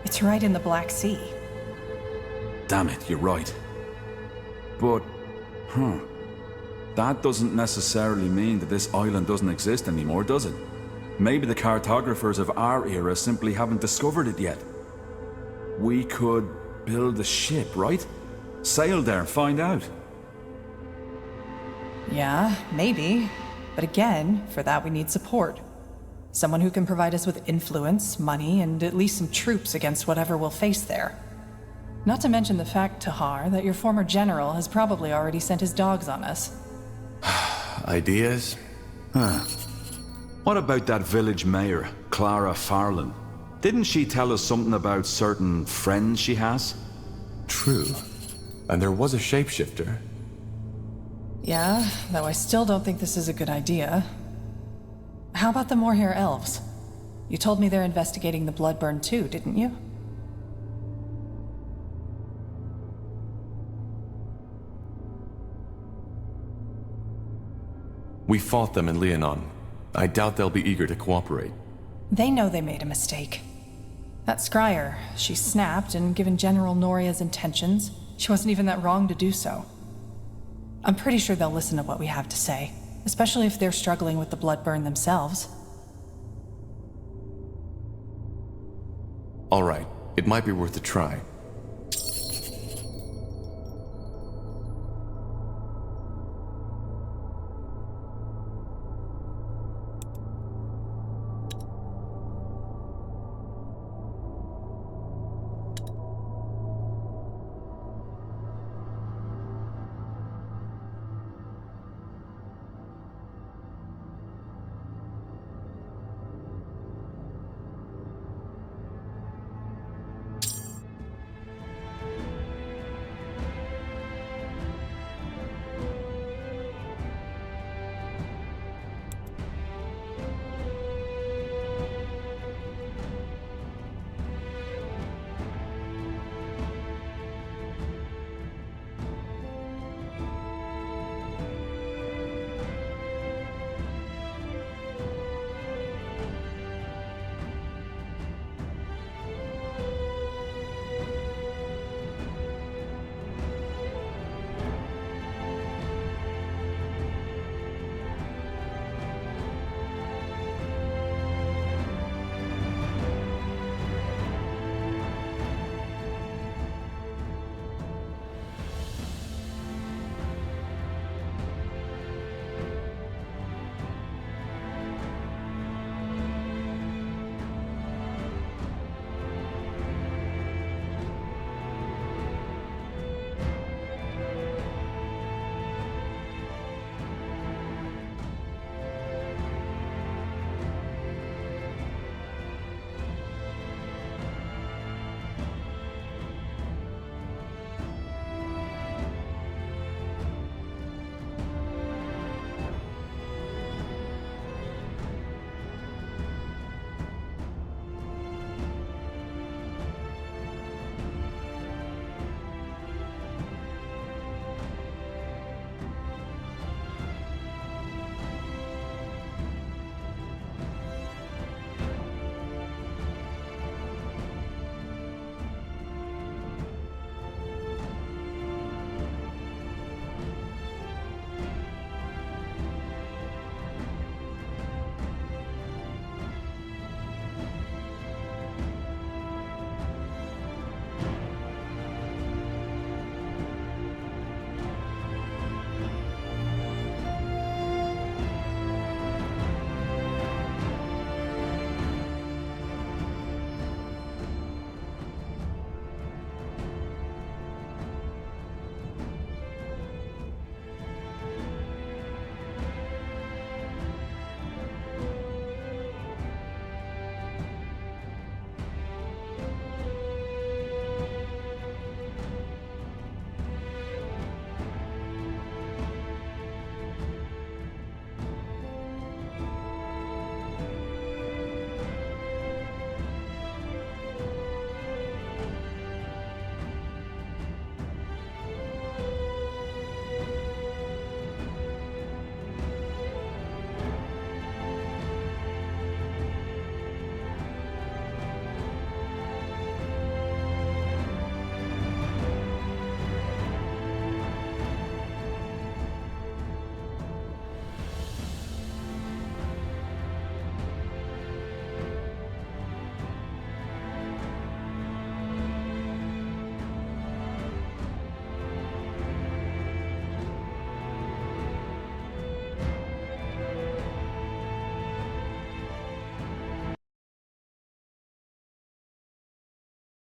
It's right in the Black Sea. Damn it, you're right. But, that doesn't necessarily mean that this island doesn't exist anymore, does it? Maybe the cartographers of our era simply haven't discovered it yet. We could build a ship, right? Sail there and find out. Yeah, maybe. But again, for that we need support. Someone who can provide us with influence, money, and at least some troops against whatever we'll face there. Not to mention the fact, Tahar, that your former general has probably already sent his dogs on us. Ideas? What about that village mayor, Clara Farland? Didn't she tell us something about certain friends she has? True. And there was a shapeshifter. Yeah, though I still don't think this is a good idea. How about the Moorhair elves? You told me they're investigating the Bloodburn too, didn't you? We fought them in Leonon. I doubt they'll be eager to cooperate. They know they made a mistake. That Scryer, she snapped, and given General Noria's intentions, she wasn't even that wrong to do so. I'm pretty sure they'll listen to what we have to say, especially if they're struggling with the Bloodburn themselves. All right, it might be worth a try.